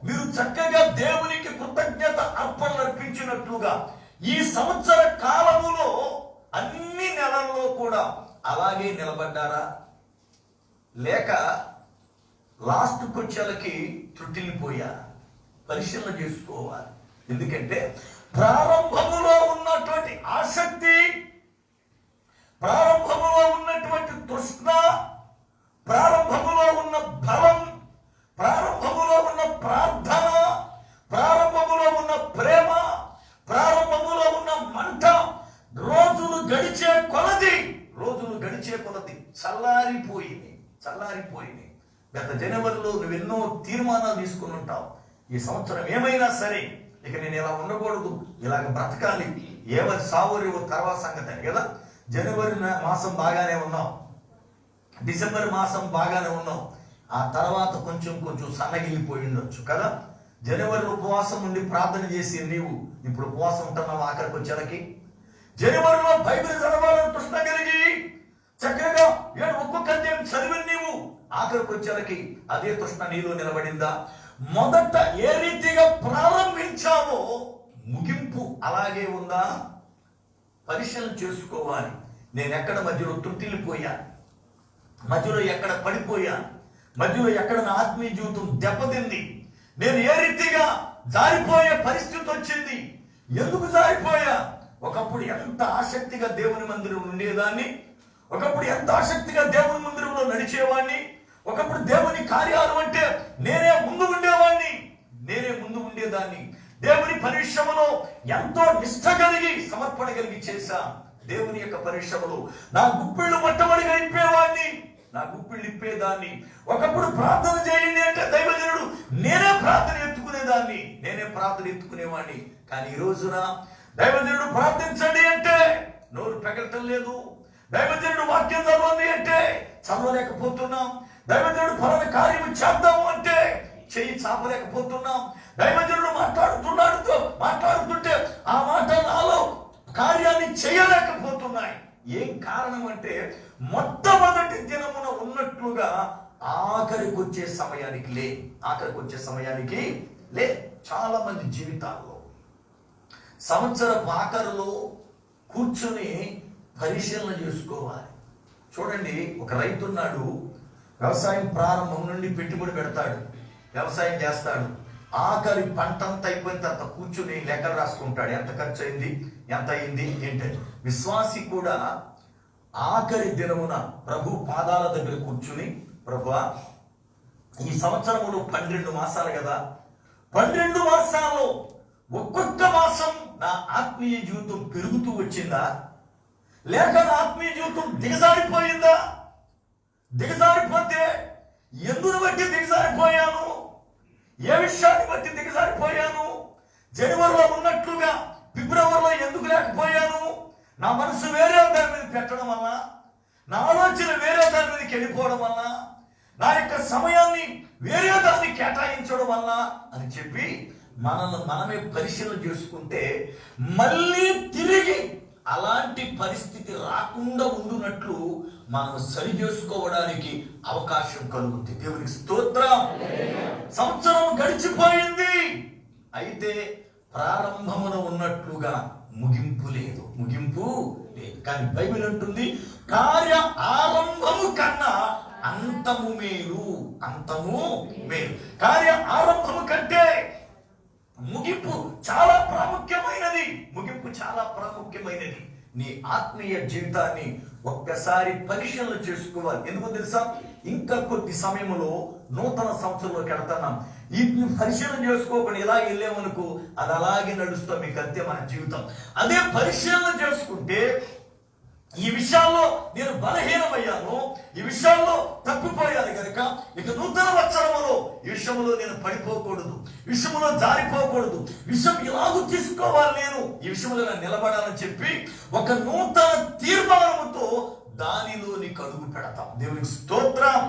మీరు చక్కగా దేవునికి కృతజ్ఞత అర్పణలు అర్పించినట్లుగా, ఈ సంవత్సర కాలములో అన్ని నెలల్లో కూడా అలాగే నిలబడ్డారా, లేక లాస్ట్కి వచ్చేలకి త్రుటిల్లిపోయారా? పరిశీలన చేసుకోవాలి. ఎందుకంటే ప్రారంభములో ఉన్నటువంటి ఆసక్తి, ప్రారంభములో ఉన్నటువంటి తృష్ణ, ప్రారంభములో ఉన్న బలం, ప్రారంభములో ఉన్న ప్రార్థన, ప్రారంభములో ఉన్న ప్రేమ, ప్రారంభములో ఉన్న మంట రోజులు గడిచే కొలది చల్లారిపోయింది. గత జనవరిలో నువ్వెన్నో తీర్మానాలు తీసుకుని ఉంటావు. ఈ సంవత్సరం ఏమైనా సరే ఇక నేను ఇలా ఉండకూడదు, ఇలాగ బ్రతకాలి, ఏవది సావరేవో తర్వాత సంగతి అని కదా. జనవరి మాసం బాగానే ఉన్నాం, డిసెంబర్ మాసం బాగానే ఉన్నాం, ఆ తర్వాత కొంచెం సన్నగిల్లిపోయి ఉండొచ్చు కదా. జనవరిలో ఉపవాసం ఉండి ప్రార్థన చేసి నీవు ఇప్పుడు ఉపవాసం ఉంటున్నావు ఆఖరికి వచ్చేలకి. జనవరిలో బైబిల్ చదవాలని తృష్ణ కలిగి చక్కగా ఒక్కొక్క అధ్యాయం చదివి నీవు ఆఖరికి వచ్చేలకి అదే తృష్ణ నీలో నిలబడిందా? మొదట ఏ రీతిగా ప్రారంభించావో ముగింపు అలాగే ఉందా? పరిశీలన చేసుకోవాలి. నేను ఎక్కడ మధ్యలో తుట్టిల్లిపోయా, మధ్యలో ఎక్కడ పడిపోయా, మధ్యలో ఎక్కడ నా ఆత్మీయ జీవితం దెబ్బతింది, నేను ఏ రీతిగా జారిపోయే పరిస్థితి వచ్చింది, ఎందుకు జారిపోయా? ఒకప్పుడు ఎంత ఆసక్తిగా దేవుని మందిరం ఉండేదాన్ని, ఒకప్పుడు ఎంత ఆసక్తిగా దేవుని మందిరంలో నడిచేవాడిని, ఒకప్పుడు దేవుని కార్యాలు అంటే నేనే ముందు ఉండేదాన్ని, దేవుని పరిశ్రమలో ఎంతో నిష్ఠ కలిగి సమర్పణ కలిగి చేశా. దేవుని యొక్క పరిశ్రమలో నా గుప్పిళ్ళు మొట్టమొదటిగా ఇప్పేవాడిని, నా గుప్పిళ్ళు ఇప్పేదాన్ని. ఒకప్పుడు ప్రార్థన చేయండి అంటే దైవజనుడు నేనే ప్రార్థన ఎత్తుకునేవాడిని. కానీ ఈ రోజున దైవజనుడు ప్రార్థించండి అంటే నోరు పెగలటం లేదు, దైవజనుడు వాక్యం చదవండి అంటే చదవలేకపోతున్నాం, దైవజనుడు ఫలానా కార్యము చేద్దాము అంటే చెయ్యి చాపలేకపోతున్నాం, దైవజనుడు మాట్లాడుతుంటే ఆ మాట నాలో కార్యాన్ని చేయలేకపోతున్నాయి. ఏం కారణం అంటే మొట్టమొదటి దినమున ఉన్నట్లుగా ఆఖరికి వచ్చే సమయానికి లే. చాలా మంది జీవితాల్లో సంవత్సరపు ఆఖరిలో కూర్చుని పరిశీలన చేసుకోవాలి. చూడండి, ఒక రైతు ఉన్నాడు, వ్యవసాయం ప్రారంభం నుండి పెట్టుబడి పెడతాడు, వ్యవసాయం చేస్తాడు, ఆఖరి పంట అంతా అయిపోయిన తర్వాత కూర్చుని లెక్కలు రాసుకుంటాడు. ఎంత ఖర్చు అయింది, ఎంత అయింది ఏంటంటే. విశ్వాసి కూడా ఆఖరి దినమున ప్రభు పాదాల దగ్గర కూర్చుని, ప్రభువా ఈ సంవత్సరములు 12 మాసాలు కదా, 12 మాసాల్లో ఒక్కొక్క మాసం నా ఆత్మీయ జీవితం పెరుగుతూ వచ్చిందా, లేక నా ఆత్మీయ జీవితం దిగజారిపోయిందా? దిగజారిపోతే ఎందును బట్టి దిగజారిపోయాను, ఏ విషయాన్ని బట్టి దిగజారిపోయాను? జనవరిలో ఉన్నట్లుగా ఫిబ్రవరిలో ఎందుకు లేకపోయాను? నా మనసు వేరే దాని మీద పెట్టడం వల్ల, నా ఆలోచన వేరే దాని మీదకి వెళ్ళిపోవడం వల్ల, నా యొక్క సమయాన్ని వేరే దాన్ని కేటాయించడం వల్ల అని చెప్పి మనల్ని మనమే పరిశీలన చేసుకుంటే మళ్ళీ తిరిగి అలాంటి పరిస్థితి రాకుండా ఉండునట్లు మనం సరి చేసుకోవడానికి అవకాశం కలుగుతుంది. దేవునికి స్తోత్రం. సంవత్సరం గడిచిపోయింది, అయితే ప్రారంభమున ఉన్నట్లుగా ముగింపు లేదు, ముగింపు లేదు. కానీ బైబిల్ అంటుంది కార్య ఆరంభము కన్నా అంతము మేలు, అంతము మేలు. కార్య ఆరంభము కంటే ముగింపు చాలా ప్రాముఖ్యమైనది, ముగింపు చాలా ప్రాముఖ్యమైనది. నీ ఆత్మీయ జీవితాన్ని ఒక్కసారి పరిశీలన చేసుకోవాలి. ఎందుకో తెలుసా, ఇంకా కొద్ది సమయంలో నూతన సంవత్సరంలోకి వెళ్తున్నాం. ఈ పరిశీలన చేసుకోకుండా ఇలా వెళ్ళామనుకో, అది అలాగే నడుస్తాం, మీకు అంతే మన జీవితం. అదే పరిశీలన చేసుకుంటే ఈ విషయాల్లో నేను బలహీనమయ్యాను, ఈ విషయాల్లో తప్పిపోయాను కనుక ఇక నూతన వత్సరములో ఈ విషయంలో నేను పడిపోకూడదు, ఈ విషయంలో జారిపోకూడదు, విషయం ఇలాగూ తీసుకోవాలి, నేను ఈ విషయంలో నేను నిలబడాలని చెప్పి ఒక నూతన తీర్మానముతో దానిలోని అడుగు పెడతాం. దేవునికి స్తోత్రం,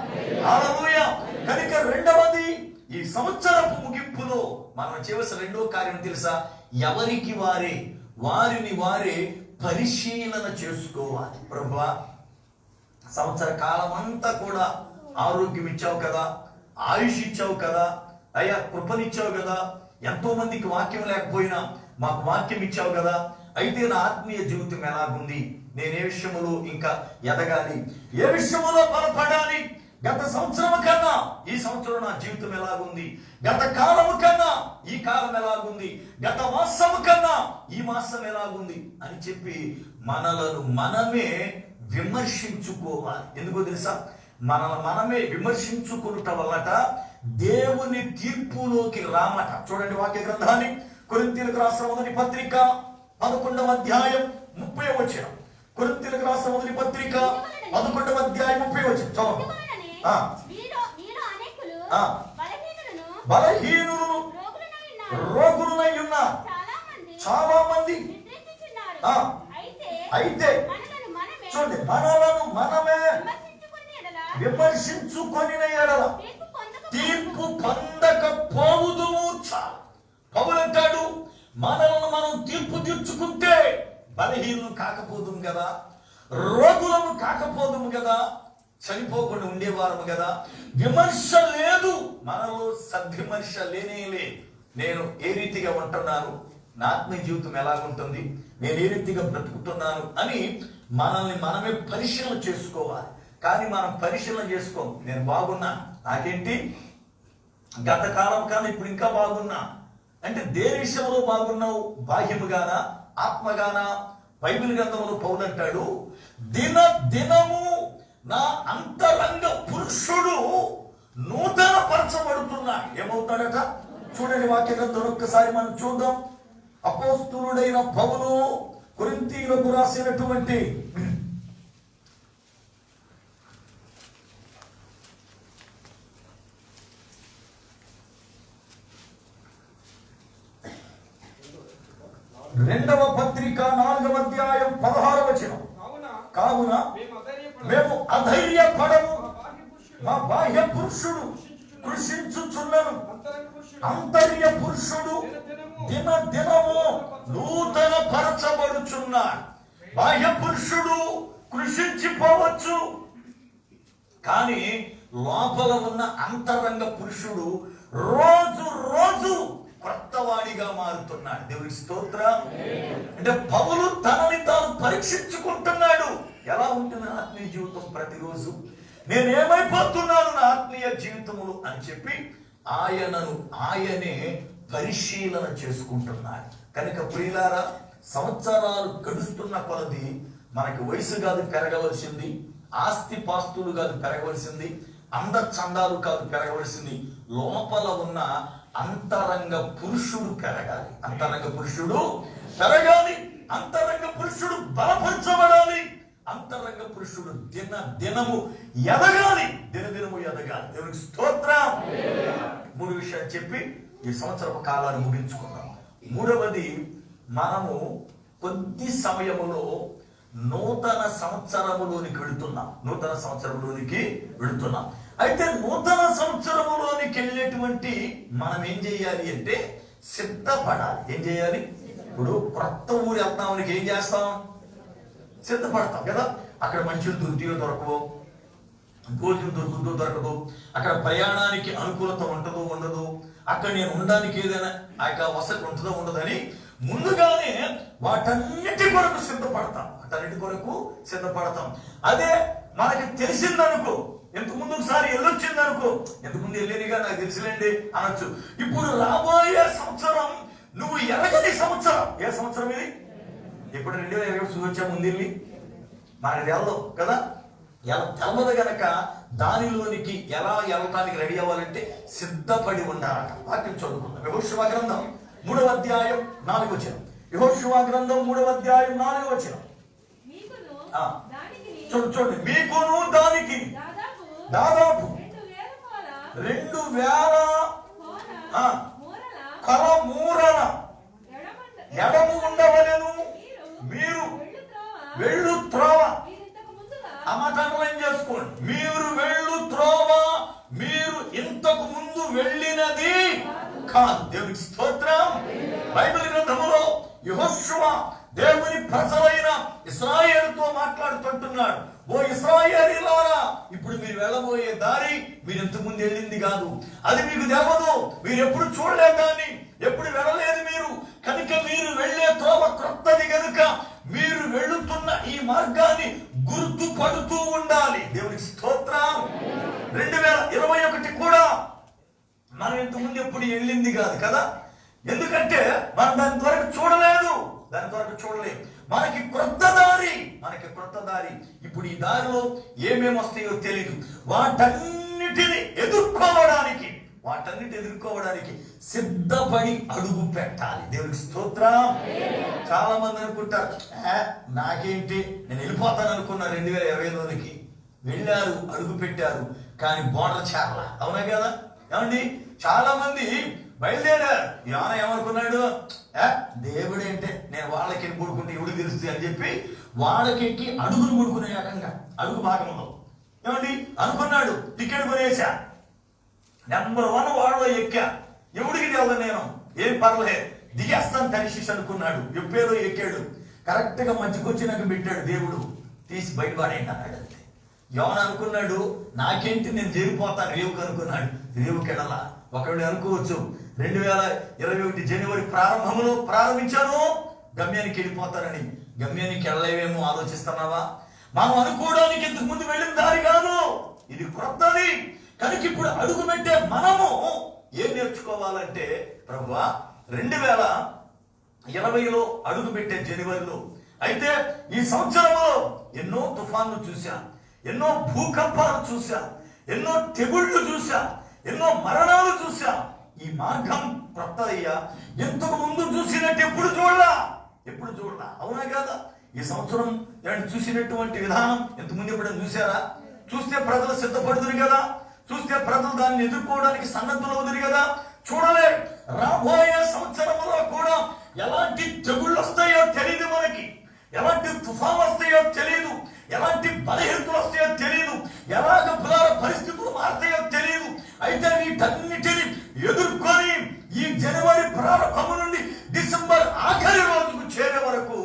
హల్లెలూయా. కనుక రెండవది, ఈ సంవత్సరపు ముగింపులో మనం చేయవలసిన రెండో కార్యం తెలుసా, ఎవరికి వారే వారిని వారే పరిశీలన చేసుకోవాలి. ప్రభువా సంవత్సర కాలం అంతా కూడా ఆరోగ్యం ఇచ్చావు కదా, ఆయుష్ ఇచ్చావు కదా, అయ్యా కృపనిచ్చావు కదా, ఎంతో మందికి వాక్యం లేకపోయినా మాకు వాక్యం ఇచ్చావు కదా, అయితే నా ఆత్మీయ జీవితం ఎలాగుంది, నేను ఏ విషయంలో ఇంకా ఎదగాలి, ఏ విషయంలో బలపడాలి, గత సంవత్సరం కన్నా ఈ సంవత్సరం నా జీవితం ఎలాగుంది, గత కాలము కన్నా ఈ కాలం ఎలాగుంది, గత మాసము కన్నా ఈ మాసం ఎలాగుంది అని చెప్పి మనలను మనమే విమర్శించుకోవాలి. ఎందుకో తెలుసా, మనల్ని మనమే విమర్శించుకున్నట వల్లట దేవుని తీర్పులోకి రామట. చూడండి వాక్య గ్రంథాన్ని, కొరింథీయులకు రాసిన మొదటి పత్రిక 11వ అధ్యాయం 30వ వచనం. కొరింథీయులకు రాసిన మొదటి పత్రిక 11వ అధ్యాయం 30వ వచనం చదవండి. బలహీనులు రోగులై ఉన్నారు చాలా మంది. అయితే చూడండి, మనలను మనమే విమర్శించుకొని ఎడల తీర్పు పొందకపోవుదుము. పౌలు అంటాడు, మనలను మనం తీర్పు తీర్చుకుంటే బలహీనులు కాకపోదుము కదా, రోగులము కాకపోదుము కదా, చనిపోకుండా ఉండేవారము కదా, విమర్శ లేదు, మనలో సద్విమర్శ లేనే. నేను ఏ రీతిగా ఉంటున్నాను, నా ఆత్మీయ జీవితం ఎలాగుంటుంది, నేను ఏ రీతిగా బ్రతుకుతున్నాను అని మనల్ని మనమే పరిశీలన చేసుకోవాలి. కానీ మనం పరిశీలన చేసుకోం, నేను బాగున్నా, నాకేంటి గత కాలం కానీ ఇప్పుడు ఇంకా బాగున్నా అంటే దేని విషయంలో బాగున్నావు, బాహ్యముగానా ఆత్మగానా? బైబిల్ గ్రంథంలో పౌలు అంటాడు, దినము నా అంతరంగ పురుషుడు నూతన పరచబడుతున్నాడు. ఏమవుతాడట చూడండి వాక్య గ్రంథం ఒక్కసారి మనం చూద్దాం. అపోస్తులుడైన పౌలు కొరింథీయులకు రాసినటువంటి రెండవ పత్రిక 4వ అధ్యాయం 16వ వచనం. కావున మేము అధైర్యపడము, మా బాహ్య పురుషుడు కృషించుచున్నను, అంతర్య పురుషుడు దినము నూతన పరచబడుచున్నాడు. బాహ్య పురుషుడు కృషించిపోవచ్చు, కానీ లోపల ఉన్న అంతరంగ పురుషుడు రోజు కొత్తవాడిగా మారుతున్నాడు. దేవుని స్తోత్రం. అంటే పౌలు తనని తాను పరీక్షించుకుంటున్నాడు. ఎలా ఉంటుంది నా ఆత్మీయ జీవితం ప్రతిరోజు, నేనేమైపోతున్నాను నా ఆత్మీయ జీవితములు అని చెప్పి ఆయనే పరిశీలన చేసుకుంటున్నాడు. కనుక ప్రియులారా, సంవత్సరాలు గడుస్తున్న కొలది మనకి వయసు కాదు పెరగవలసింది, ఆస్తి పాస్తులు కాదు పెరగవలసింది, అందచందాలు కాదు పెరగవలసింది, లోపల ఉన్న అంతరంగ పురుషుడు పెరగాలి. అంతరంగ పురుషుడు పెరగాలి, అంతరంగ పురుషుడు బలపరచబడాలి, అంతరంగ పురుషుడు దినము ఎదగాలి, దినదినము ఎదగాలి. దేవునికి స్తోత్రం. 3 విషయాలు చెప్పి ఈ సంవత్సరపు కాలాన్ని ముగించుకుందాం. 3వది, మనము కొద్ది సమయములో నూతన సంవత్సరములోనికి వెళుతున్నాం. అయితే నూతన సంవత్సరములోనికి వెళ్ళేటువంటి మనం ఏం చేయాలి అంటే సిద్ధపడాలి. ఏం చేయాలి? ఇప్పుడు కొత్త ఊరు వెళ్తామనికి ఏం చేస్తాం? సిద్ధపడతాం కదా. అక్కడ మనుషులు దొరుకుతాయో దొరకవో, భోజనం దొరుకుతుందో దొరకదు, అక్కడ ప్రయాణానికి అనుకూలత ఉంటుందో ఉండదు, అక్కడ నేను ఉండడానికి ఏదైనా ఆ యొక్క వసతి ఉంటుందో ఉండదని ముందుగానే వాటన్నిటి కొరకు సిద్ధపడతాం. అదే మనకి తెలిసిందనుకో, ఇంతకుముందు ఒకసారి వెళ్ళొచ్చిందనుకో, ఇంతకుముందు వెళ్ళేదిగా నాకు తెలిసిలేండి అనొచ్చు. ఇప్పుడు రాబోయే సంవత్సరం నువ్వు ఎరగని సంవత్సరం. ఏ సంవత్సరం ఇది? ఇప్పుడు 2020 చూసొచ్చా ముందు వెళ్ళి మనకి తెలదు కదా. తెలవదు గనక దానిలోనికి ఎలా వెళ్ళటానికి రెడీ అవ్వాలంటే సిద్ధపడి ఉండాలట. వాక్యం చదువుకుందాం. యెహోషువ గ్రంథం 3వ అధ్యాయం 4వ వచనం. యెహోషువ గ్రంథం 3వ అధ్యాయం 4వ వచనం. చూడండి, మీకును దానికి దాదాపు 2000 కొల మూరల ఎడము ఉండవలెను. మీరు వెళ్ళు త్రోవ. ఆ మాట అండర్లైన్ చేసుకోండి. మీరు వెళ్ళు త్రోవ, మీరు ఇంతకు ముందు వెళ్ళినది కాదు. దేవునికి స్తోత్రం. బైబిల్ గ్రంథములో యెహోషువ దేవుని ప్రజలైన ఇశ్రాయేలుతో మాట్లాడుతుంటున్నాడు. ఓ ఇశ్రాయేలీయులారా, ఇప్పుడు మీరు వెళ్ళబోయే దారి మీరు ఇంతకు ముందు వెళ్ళింది కాదు, అది మీకు తెలియదు, మీరు ఎప్పుడు చూడలేదు, దాన్ని ఎప్పుడు వెళ్ళలేదు మీరు. కనుక మీరు వెళ్ళే త్రోవ క్రొత్తది కనుక మీరు వెళుతున్న ఈ మార్గాన్ని గుర్తుపడుతూ ఉండాలి. దేవునికి స్తోత్రం. 2021 కూడా మనం ఇంతకుముందు ఎప్పుడు వెళ్ళింది కాదు కదా. ఎందుకంటే మనం దాని త్వరకు చూడలేదు. మనకి క్రొత్త దారి. ఇప్పుడు ఈ దారిలో ఏమేమి వస్తాయో తెలియదు. వాటన్నిటిని ఎదుర్కోవడానికి సిద్ధపడి అడుగు పెట్టాలి. దేవునికి స్తోత్రం. చాలా మంది అనుకుంటారు, నాకేంటి, నేను వెళ్ళిపోతాను అనుకున్నా 2020లోనికి. వెళ్ళారు, అడుగు పెట్టారు, కానీ బోర్డర్ చేరల. అవునా కదా? ఏమండి, చాలా మంది బయలుదేరారు. యోన ఏమనుకున్నాడు? దేవుడేంటే నేను వాళ్ళకి పడుకుంటే ఎవడు తెలుస్తుంది అని చెప్పి వాళ్ళకెక్కి అడుగులు పడుకునే రకంగా అడుగు భాగంలో ఏమండి అనుకున్నాడు. టికెట్ కొనేసా, నెంబర్ 1 వాడలో ఎక్కా, ఎవడికి తెలియదు, నేను ఏం పర్లే దిగేస్తాను తరిశీష్ అనుకున్నాడు. ఎప్పేదో ఎక్కాడు. కరెక్ట్ గా మధ్యకొచ్చినాక పెట్టాడు దేవుడు, తీసి బయటపడేయండి అన్నాడు. అంతే. యోన అనుకున్నాడు, నాకేంటి, నేను చేరిపోతాను రేవుకు అనుకున్నాడు. రేవుకి వెళ్ళాలా. ఒకవేళ అనుకోవచ్చు 2021 జనవరి ప్రారంభించాను, గమ్యానికి వెళ్ళిపోతారని. గమ్యానికి వెళ్ళలేవేమో ఆలోచిస్తున్నావా? మనం అనుకోవడానికి ఇంతకు ముందు వెళ్ళిన దారి కాదు, ఇది క్రొత్తది. కనుక ఇప్పుడు అడుగు పెట్టే మనము ఏం నేర్చుకోవాలంటే, ప్రభువా 2020లో అడుగు పెట్టే జనవరిలో అయితే ఈ సంవత్సరంలో ఎన్నో తుఫాన్లు చూశా, ఎన్నో భూకంపాలు చూశా, ఎన్నో తెగుళ్ళు చూశా, ఎన్నో మరణాలు చూశా. ఈ మార్గం క్రొత్తదయ్యా, ఎంతకు ముందు చూసినట్టు ఎప్పుడు చూడలా. అవునా కదా? ఈ సంవత్సరం చూసినటువంటి విధానం ఎంతమంది ఎప్పుడైనా చూసారా? చూస్తే ప్రజలు సిద్ధపడుతురు కదా, చూస్తే ప్రజలు దాన్ని ఎదుర్కోవడానికి సన్నద్ధులు అవుతురు కదా. చూడలే, రాబోయే సంవత్సరంలో కూడా ఎలాంటి తెగుళ్ళు వస్తాయో తెలియదు, మనకి ఎలాంటి తుఫాను వస్తాయో తెలియదు, ఎలాంటి బలహీనతలు వస్తాయో తెలియదు, ఎలాగ పరిస్థితులు మారుతాయో తెలియదు. అయితే వీటన్నిటిని ఎదుర్కొని ఈ జనవరి ప్రారంభం నుండి డిసెంబర్ ఆఖరి రోజుకు చేరే వరకు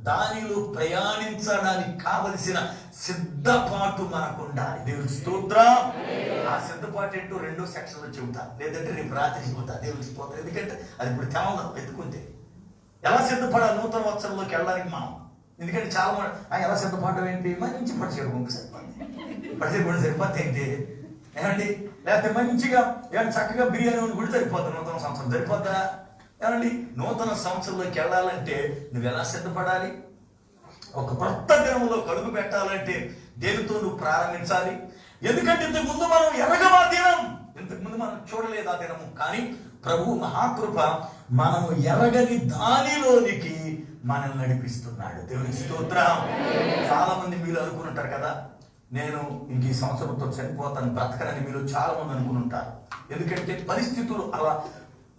దానిలో ప్రయాణించడానికి కావలసిన సిద్ధపాటు మనకు ఉండాలి. దేవుని స్తోత్రం. ఆ సిద్ధపాటు ఏంటో 2వ సెక్షన్లో చెబుతా, లేదంటే రేపు రాత్రి చెబుతా. దేవుని స్తోత్రం. ఎందుకంటే అది ఇప్పుడు తెలంగాణ ఎత్తుకుంటే ఎలా సిద్ధపడాలి నూతన సంవత్సరంలోకి వెళ్ళడానికి మనం. ఎందుకంటే చాలా మంది ఎలా సిద్ధపడడం ఏంటి, మంచి పరిచయం సరిపోతుంది, పరిచయం సరిపోతే ఏంటి ఏమండి లేకపోతే మంచిగా ఏమైనా చక్కగా బిర్యానీ వండి కూడా సరిపోతుంది. నూతన సంవత్సరం సరిపోద్దా? ఏమండి, నూతన సంవత్సరంలోకి వెళ్ళాలంటే నువ్వు ఎలా సిద్ధపడాలి? ఒక కొత్త దినంలో కడుగు పెట్టాలంటే దేనితో నువ్వు ప్రారంభించాలి? ఎందుకంటే ఇంతకుముందు మనం ఎరగమా దినం, ఇంతకుముందు మనం చూడలేదు ఆ దినము. కానీ ప్రభు మహాకృప మనము ఎరగని దానిలోనికి మనల్ని నడిపిస్తున్నాడు. దేవునికి స్తోత్రం. చాలా మంది మీరు అనుకుంటారు కదా, నేను ఇంక ఈ సంవత్సరంతో చనిపోతాను, బ్రతకనని మీరు చాలా మంది అనుకుంటారు. ఎందుకంటే పరిస్థితులు అలా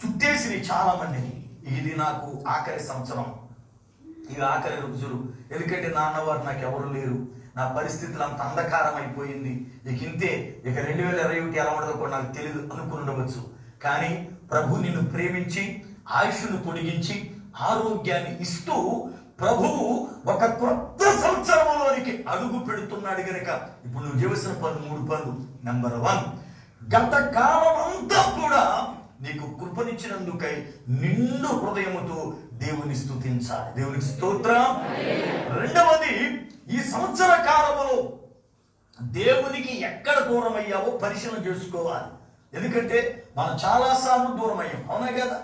చుట్టేసినవి చాలా మందిని. ఇది నాకు ఆఖరి సంవత్సరం, ఇవి ఆఖరి రోజులు, ఎందుకంటే నాన్నవారు నాకు ఎవరు లేరు, నా పరిస్థితులు అంత అంధకారం అయిపోయింది, ఇక ఇంతే, ఇక 2021 ఎలా ఉండదో కూడా నాకు తెలియదు అనుకుని ఉండవచ్చు. కానీ ప్రభు నిన్ను ప్రేమించి ఆయుష్ను పొడిగించి ఆరోగ్యాన్ని ఇస్తూ ప్రభువు ఒక కొత్త సంవత్సరంలోనికి అడుగు పెడుతున్నాడు గనక ఇప్పుడు నువ్వు చేసిన పనులు 3 పనులు. నెంబర్ 1, గత కాలం అంతా కూడా నీకు కృపనిచ్చినందుకై నిండు హృదయముతో దేవుని స్తుతించాలి. దేవునికి స్తోత్రం. రెండవది, ఈ సంవత్సర కాలంలో దేవునికి ఎక్కడ దూరం అయ్యావో పరిశీలన చేసుకోవాలి. ఎందుకంటే మనం చాలాసార్లు దూరం అయ్యాం, అవునా కదా?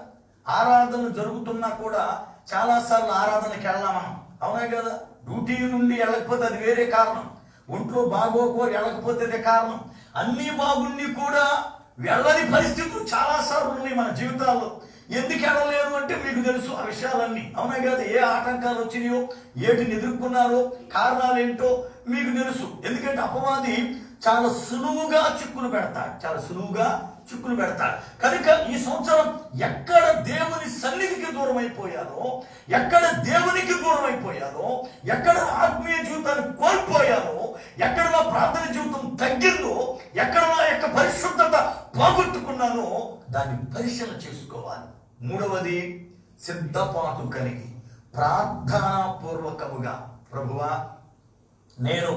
ఆరాధన జరుగుతున్నా కూడా చాలాసార్లు ఆరాధనకి వెళ్ళామా, అవునా కదా? డ్యూటీ నుండి వెళ్ళకపోతే అది వేరే కారణం, ఒంట్లో బాగోకో వెళ్ళకపోతే అదే కారణం. అన్నీ బాగుండి కూడా వెళ్ళని పరిస్థితులు చాలాసార్లు ఉన్నాయి మన జీవితాల్లో. ఎందుకు వెళ్ళలేరు అంటే మీకు తెలుసు ఆ విషయాలన్నీ, అవునా కదా? ఏ ఆటంకాలు వచ్చినాయో, ఏటిని ఎదుర్కొన్నారో, కారణాలు ఏంటో మీకు తెలుసు. ఎందుకంటే అపవాది చాలా సులువుగా చిక్కులు పెడతాడు, చాలా సులువుగా చిక్కులు పెడతాడు. కనుక ఈ సంవత్సరం ఎక్కడ దేవుని సన్నిధికి దూరం అయిపోయానో, ఎక్కడ దేవునికి దూరం అయిపోయానో, ఎక్కడ ఆత్మీయ జీవితాన్ని కోల్పోయానో, ఎక్కడ నా ప్రార్థన జీవితం తగ్గిందో, ఎక్కడ నా యొక్క పరిశుద్ధత పోగొట్టుకున్నానో దాన్ని పరిశీలన చేసుకోవాలి. మూడవది, సిద్ధపాటు కలిగి ప్రార్థనాపూర్వకముగా, ప్రభువా నేను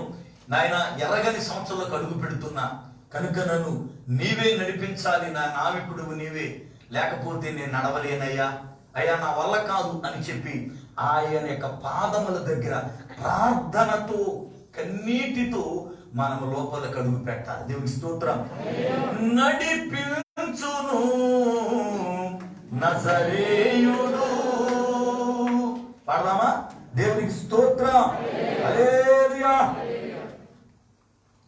నాయన ఎరగని సంవత్సరంలోకి అడుగు పెడుతున్నా కనుక నన్ను నీవే నడిపించాలి, నా నావికుడు నీవే, లేకపోతే నేను నడవలేనయ్యా, అయ్యా నా వల్ల కాదు అని చెప్పి ఆయన యొక్క పాదముల దగ్గర ప్రార్థనతో కన్నీటితో మనము లోపలికి అడుగు పెట్టాలి. దేవుని స్తోత్రం. నడిపించును నజరేయుడు, పాడదామా? దేవునికి స్తోత్రం. హల్లెలూయా.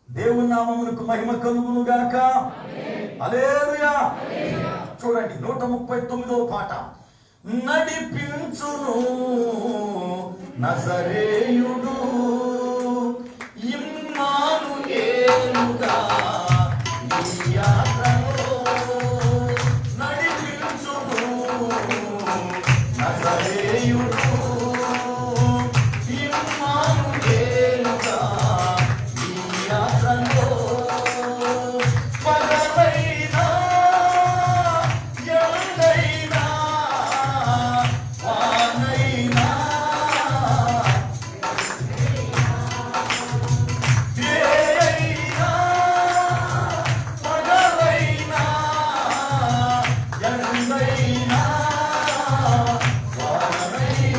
దేవుని నామమునకు మహిమ కలుగును గాక. హల్లెలూయా. చూడండి 139వ పాట. నడిపించును నజరేయుడు ఇమ్మానుయేలుగా ఈ యాత్రలో, నడిపించును నజరేయుడు ఇమ్మానుయేలుగా ఈ యాత్రలో, పగలైనా ఎండైనా వానైనా ఎండైనా వానైనా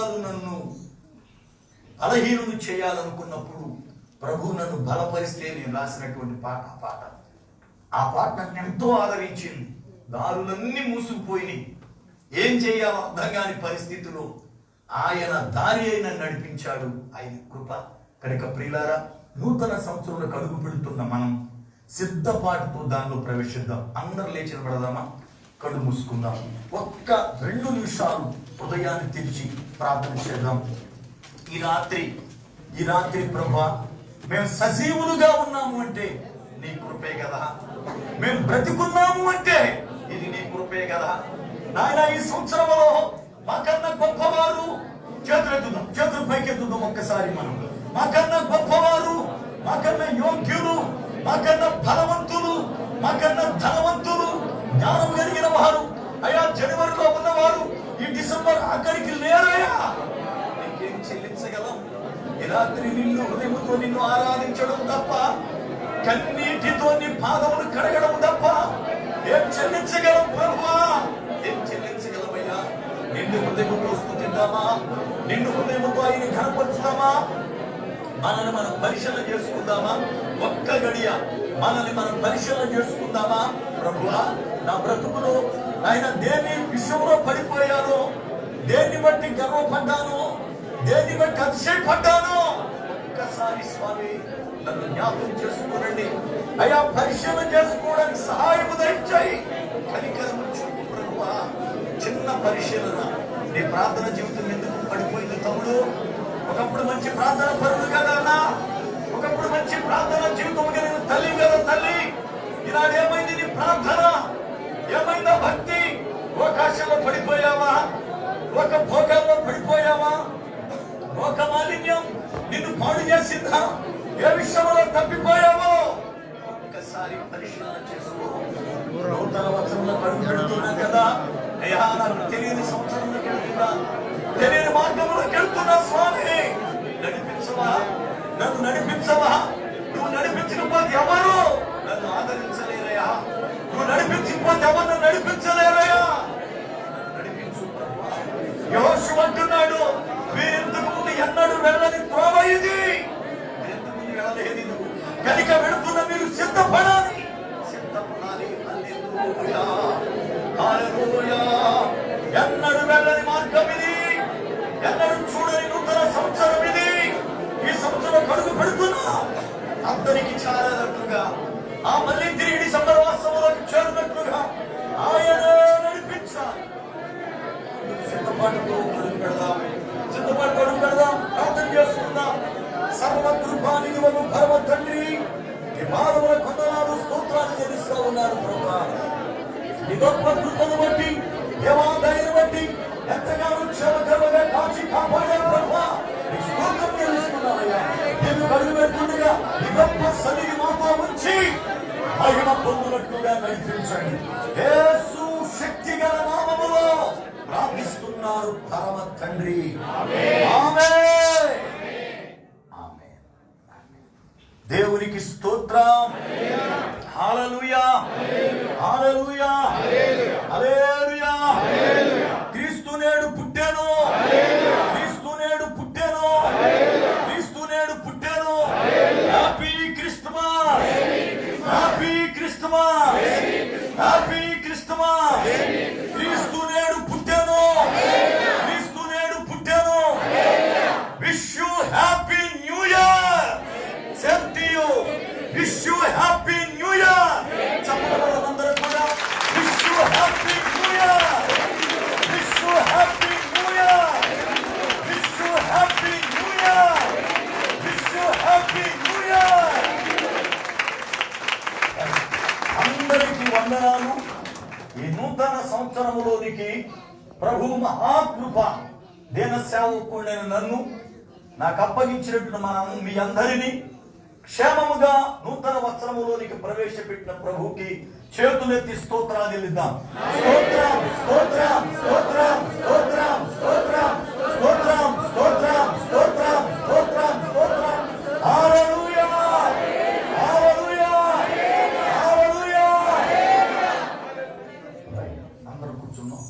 సంవత్సరాలు నన్ను బలహీనుడు చేయాలనుకున్నప్పుడు ప్రభు నన్ను బలపరిస్తే నేను రాసినటువంటి పాట ఆ పాట నన్ను ఎంతో ఆదరించింది. దారులన్నీ మూసుకుపోయినాయి. ఏం చేయాలో అర్థం కాని పరిస్థితిలో ఆయన దారి అయిన నడిపించాడు. ఆయన కృప. కనుక ప్రియులారా, నూతన సంవత్సరంలో అడుగు పెడుతున్న మనం సిద్ధపాటుతో దానిలో ప్రవేశిద్దాం. అందరు లేచి నిలబడదామా? కళ్ళు మూసుకుందాం. ఒక్క 2 నిమిషాలు హృదయాన్ని తెరిచి ప్రార్థన చేద్దాం. ఈ రాత్రి ప్రభువా, మేము సజీవులుగా ఉన్నాము అంటే నీ కృపే కదా. మేము బ్రతికున్నాము అంటే ఇది నీ కృపే కదా నాయన. ఈ సంవత్సరంలో మాకన్నా గొప్పవారు చేతులు పైకెత్తుదాం ఒక్కసారి మనం. మాకన్నా గొప్పవారు, మాకన్నా యోగ్యులు, మాకన్నా బలవంతులు, మాకన్నా ధనవంతులు, జ్ఞానం కలిగిన వారు అయ్యా జనవరిలో ఉన్నవారు ఈ డిసెంబర్ ఆఖరికి లేరయ్యా. నీకేం చెల్లించగలం? ఈ రాత్రి నిన్ను హృదయంతో నిన్ను ఆరాధించడం తప్ప, కన్నీటితో నీ పాదములు కడగడం తప్ప ఏం చెల్లించగలం ప్రభువా? ఏం చెల్లించగలమయ్యా? నిన్ను హృదయంతో స్తుతిద్దామా? నిన్ను హృదయంతో ఆయన కనపరుచుదామా? మనల్ని మనం పరిశీలన చేసుకుందామా? ఒక్క గడియ మనల్ని మనం పరిశీలన చేసుకుందామా? ప్రభువా, నా బ్రతుకులో ఆయన దేని విషయంలో పడిపోయానో, దేన్ని బట్టి గర్వపడ్డానో, దేన్ని బట్టి అతిశయపడ్డానో ఒక్కసారి స్వామి నన్ను జ్ఞాపకం చేసుకోనండి అయ్యా. పరిశీలన చేసుకోవడానికి సహాయం దయచేయి. కనికరము చూపు ప్రభువా. చిన్న పరిశీలన. నీ ప్రార్థన జీవితం ఎందుకు పడిపోయింది తమ్ముడు? ఒకప్పుడు మంచి ప్రార్థన పరుడు కదా అన్నా, ఒకప్పుడు మంచి ప్రార్థన జీవితం కలిగిన తల్లి కదా తల్లి. ఈనాడు ఏమైంది నీ ప్రార్థన? ఏమైందా భక్తి? లోకాశంలో పడిపోయావా? ఒక భోగాల్లో పడిపోయావా? లోక మాలిన్యం నిన్ను పాడు చేసిందా? ఏ విషయంలో తప్పిపోయావో ఒక్కసారి పరిశీలన చేసుకో. నూతన వచనంలో అడుగు పెడుతున్నా కదా అయ్యా. నాకు తెలియని సంవత్సరంలోకి వెళ్తున్నా, తెలియని మార్గంలోకి వెళ్తున్నా స్వామి. నడిపించవా? నన్ను నడిపించవా? నువ్వు నడిపించకపోతే ఎవరు నన్ను ఆదరించలేరయ్యా. నువ్వు నడిపించకపోతే ఎవరు నన్ను నడిపించలేరయ్యా. నడిపించు ప్రభువా. యెహోషువ అంటున్నాడు, మీరెంతకు ముందు ఎన్నడూ వెళ్ళని త్రోవ ఇది. కనుక వెళుతున్న మీరు సిద్ధపడాలి. హల్లెలూయా, హల్లెలూయా. ఎన్నడూ వెళ్ళని మార్గం ఇది, ఎన్నడూ చూడని నూతన సంవత్సరం ఇది. ఈ సంవత్సరం అడుగు పెడుతున్నా అందరికి చాలనట్లుగా, ఆ మళ్ళీ తిరిగి డిసెంబర్ మాసంలోకి చేరినట్లుగా ఆయన నడిపించాలి. సిద్ధపాటుతో అడుగు పెడదాం, సిద్ధపాటుతో అడుగు పెడదాం. ప్రార్థన చేసుకుందాం. సర్వకృపానిధివగు పరమ తండ్రి, ఈ మానవుల కొందనాలు స్తోత్రాలు చెల్లిస్తూ ఉన్నారు ప్రభువా. నీ గొప్ప కృపను బట్టి, దేవాదాయాన్ని బట్టి ఎంతగానో క్షేమకరముగా కాచి కాపాడారు ప్రభువా. నీ స్తోత్రం చెల్లిస్తున్నామయ్యా. నేను అడుగు పెడుతుండగా నీ గొప్ప సన్నిధి మాతో ఉంచి మహిమ పొందునట్లుగా నడిపించండి. యేసు శక్తి గల నామములో ప్రార్థిస్తున్నారు పరమ తండ్రి. ఆమేన్. దేవునికి స్తోత్రం. హల్లెలూయా, హల్లెలూయా, హల్లెలూయా. క్రీస్తు నేడు పుట్టెను, క్రీస్తు నేడు పుట్టెను, క్రీస్తు నేడు పుట్టెను. Happy Christmas, happy Christmas, happy Christmas. క్రీస్తు నేడు పుట్టెను, క్రీస్తు నేడు పుట్టెను. Wish you happy new year. Same to you. Wish you happy new year. చప్పట్లందరూ కూడా wish you happy new year. Wish you happy new year. Wish you happy new year. Wish you happy new year. అందరికీ వందనాలు. ఈ నూతన సంవత్సరములోనికి ప్రభు మహాకృప దేన సేవకుడైన నన్ను నాకు అప్పగించినట్టు మీ అందరినీ క్షేమముగా నూతన వత్సరములోనికి ప్రవేశపెట్టిన ప్రభుకి చేతులెత్తి స్తోత్రాలు చెల్లిద్దాం. స్తోత్రం, స్తోత్రం, స్తోత్రం, స్తోత్రం, స్తోత్రం, స్తోత్రం, స్తోత్రం, స్తోత్రం, స్తోత్రం, స్తోత్రం. హల్లెలూయా, హల్లెలూయా, హల్లెలూయా. అందరూ కూర్చున్నాం.